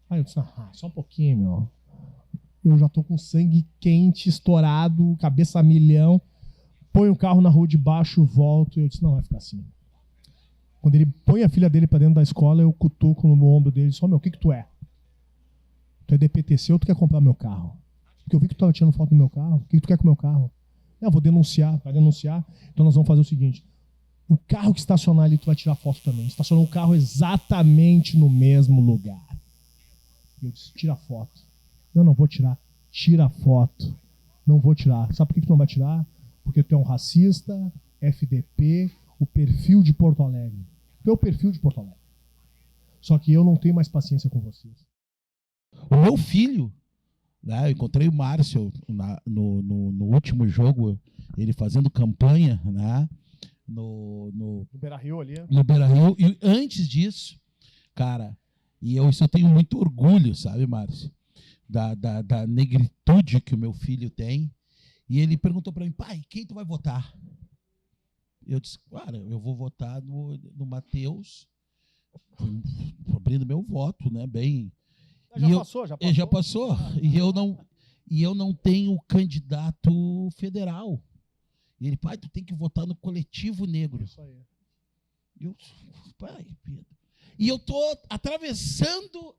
Aí eu disse, só um pouquinho, meu. Eu já tô com sangue quente, estourado, cabeça a milhão. Põe o carro na rua de baixo, volto. E eu disse, não vai ficar assim. Quando ele põe a filha dele pra dentro da escola, eu cutuco no ombro dele e disse, o que tu é? Tu é DPTC ou tu quer comprar meu carro? Porque eu vi que tu tava tirando foto do meu carro. O que tu quer com o meu carro? Eu vou denunciar. Vai denunciar? Então nós vamos fazer o seguinte. O carro que estacionar ali, tu vai tirar foto também. Estacionou o carro exatamente no mesmo lugar. E eu disse, tira foto. Eu não vou tirar. Tira foto. Não vou tirar. Sabe por que tu não vai tirar? Porque tu é um racista, FDP, o perfil de Porto Alegre. Tu é o perfil de Porto Alegre. Só que eu não tenho mais paciência com vocês. O meu filho, né, eu encontrei o Márcio no último jogo, ele fazendo campanha, né, no Beira-Rio ali. No Beira-Rio. E antes disso, cara, isso eu tenho muito orgulho, sabe, Márcio? Da negritude que o meu filho tem. E ele perguntou para mim, pai, quem tu vai votar? Eu disse, cara, eu vou votar no Matheus, abrindo meu voto, né, bem... Já passou. E eu não tenho candidato federal. E ele, pai, tu tem que votar no Coletivo Negro. Isso aí. Pai, Pedro. E eu tô atravessando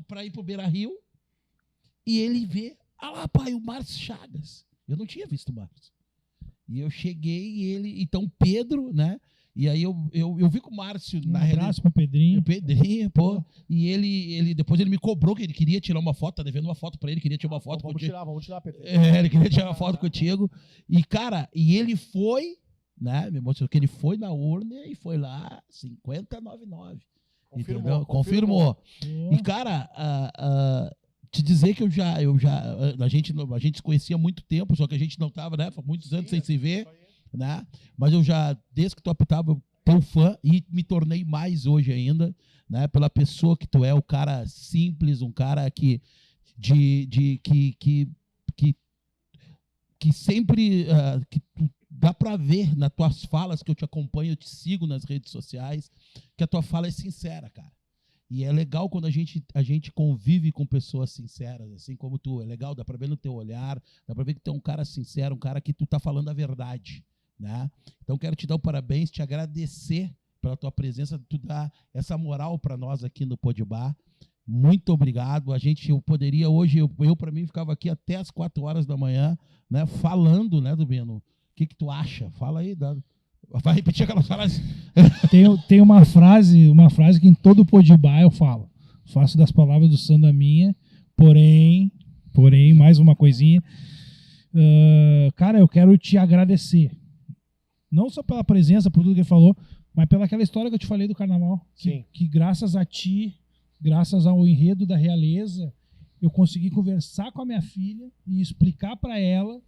para ir pro Beira-Rio e ele vê, lá, pai, o Márcio Chagas. Eu não tinha visto o Márcio. E eu cheguei e ele... Então, Pedro, né? E aí eu vi com o Márcio, Um na abraço realidade. pro Pedrinho. O Pedrinho, pô. E ele depois ele me cobrou que ele queria tirar uma foto, tá devendo uma foto pra ele, queria tirar uma foto Vamos contigo. tirar, Pedro. Ele queria tirar uma foto contigo. E, cara, ele foi, né? Me mostrou que ele foi na urna e foi lá 50,99. Entendeu? Confirmou. E, cara, te dizer que a gente se conhecia há muito tempo, só que a gente não tava, né? Há muitos anos sem se ver, né? Mas eu já, desde que tu apitava, teu fã e me tornei mais hoje ainda, né? Pela pessoa que tu é, o cara simples, um cara que sempre que tu dá pra ver nas tuas falas, que eu te acompanho, eu te sigo nas redes sociais, que a tua fala é sincera, cara. E é legal quando a gente convive com pessoas sinceras, assim como tu. É legal, dá pra ver no teu olhar, dá pra ver que tu é um cara sincero, um cara que tu tá falando a verdade, né? Então quero te dar o parabéns, te agradecer pela tua presença, tu dar essa moral pra nós aqui no Podbar. Muito obrigado. Eu poderia hoje, eu para mim ficava aqui até as 4 horas da manhã, né, falando, né, Dubino? O que tu acha? Fala aí, vai repetir aquela frase. Tem uma frase que em todo Podbar eu falo. Faço das palavras do Sandro a minha, porém, mais uma coisinha. Cara, eu quero te agradecer. Não só pela presença, por tudo que ele falou, mas pela aquela história que eu te falei do carnaval. Sim. Que graças a ti, graças ao enredo da realeza, eu consegui conversar com a minha filha e explicar para ela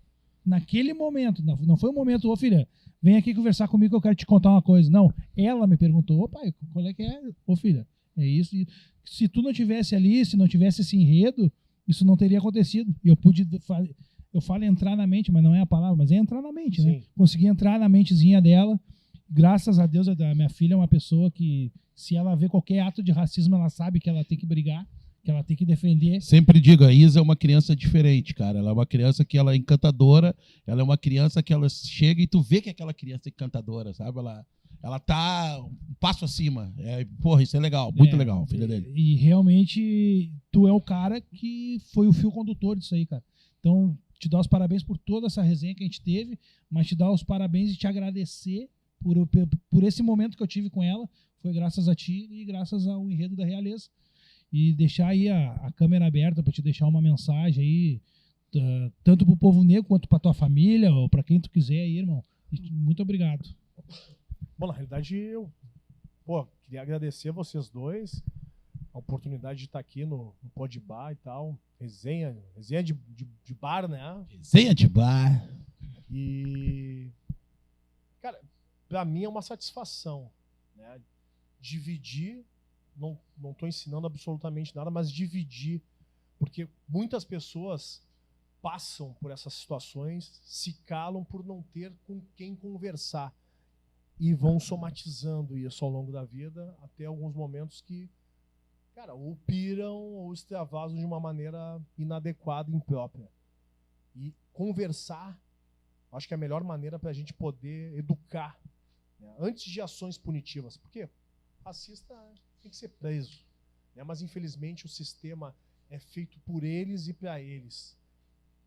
naquele momento. Não foi um momento, ô filha, vem aqui conversar comigo que eu quero te contar uma coisa. Não, ela me perguntou, ô pai, qual é que é? Ô filha, é isso. E se tu não tivesse ali, se não tivesse esse enredo, isso não teria acontecido. E eu falo entrar na mente, mas não é a palavra, mas é entrar na mente, né? Consegui entrar na mentezinha dela. Graças a Deus, a minha filha é uma pessoa que, se ela vê qualquer ato de racismo, ela sabe que ela tem que brigar, que ela tem que defender. Sempre digo, a Isa é uma criança diferente, cara. Ela é uma criança que ela é encantadora, ela é uma criança que ela chega e tu vê que é aquela criança encantadora, sabe? Ela tá um passo acima. Porra, isso é legal, muito legal, filha dele. E realmente, tu é o cara que foi o fio condutor disso aí, cara. Então, te dar os parabéns por toda essa resenha que a gente teve, mas te dar os parabéns e te agradecer por esse momento que eu tive com ela. Foi graças a ti e graças ao enredo da realeza. E deixar aí a câmera aberta para te deixar uma mensagem aí, tanto pro povo negro quanto pra tua família, ou para quem tu quiser aí, irmão. E muito obrigado. Bom, na realidade, eu queria agradecer a vocês dois, a oportunidade de estar aqui no Podbar e tal. Resenha de bar, né? Resenha de bar. E, cara, pra mim é uma satisfação, né? Dividir, não estou ensinando absolutamente nada, mas dividir, porque muitas pessoas passam por essas situações, se calam por não ter com quem conversar e vão somatizando isso ao longo da vida até alguns momentos que, cara, ou piram ou extravasam de uma maneira inadequada e imprópria. E conversar, acho que é a melhor maneira para a gente poder educar, né? Antes de ações punitivas, porque racista tem que ser preso, né? Mas infelizmente o sistema é feito por eles e para eles.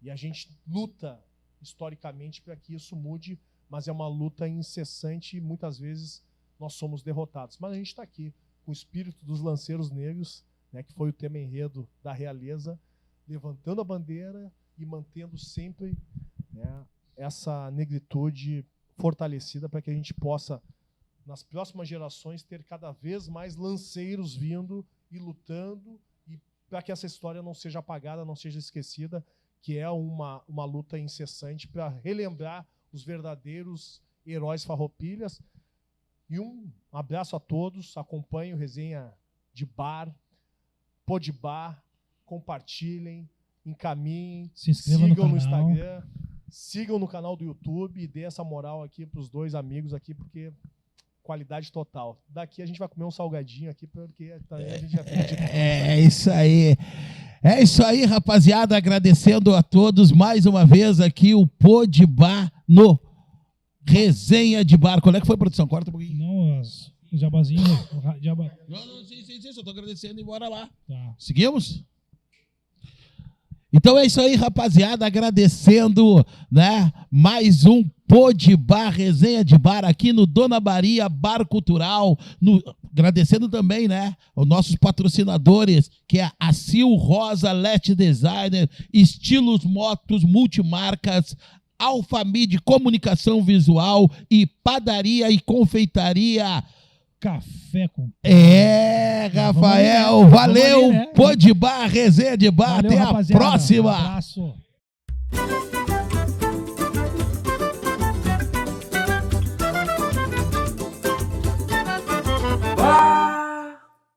E a gente luta historicamente para que isso mude, mas é uma luta incessante e muitas vezes nós somos derrotados. Mas a gente está aqui com o espírito dos lanceiros negros, né, que foi o tema enredo da realeza, levantando a bandeira e mantendo sempre, né, essa negritude fortalecida para que a gente possa, nas próximas gerações, ter cada vez mais lanceiros vindo e lutando, e para que essa história não seja apagada, não seja esquecida, que é uma luta incessante para relembrar os verdadeiros heróis farroupilhas. E um abraço a todos, acompanhem o Resenha de Bar, Podbar, compartilhem, encaminhem, se inscrevam sigam no Instagram, sigam no canal do YouTube e dê essa moral aqui para os dois amigos aqui, porque qualidade total. Daqui a gente vai comer um salgadinho aqui, porque a gente já acredita. É isso aí. É isso aí, rapaziada. Agradecendo a todos mais uma vez aqui o Podbar no Resenha de Bar. Qual é que foi, produção? Corta um pouquinho. Não, os jabazinhos. Não, sim, só tô agradecendo e bora lá. Tá. Seguimos? Então é isso aí, rapaziada. Agradecendo, né, mais um Pô de Bar, resenha de bar aqui no Dona Maria Bar Cultural, agradecendo também, né, os nossos patrocinadores, que é a Sil Rosa, Let Designer, Estilos Motos Multimarcas, Alfamid Comunicação Visual e Padaria e Confeitaria Café com... Rafael, valeu, ali, né? Pô de Bar, resenha de bar, Valeu, até rapaziada. a próxima. Um abraço.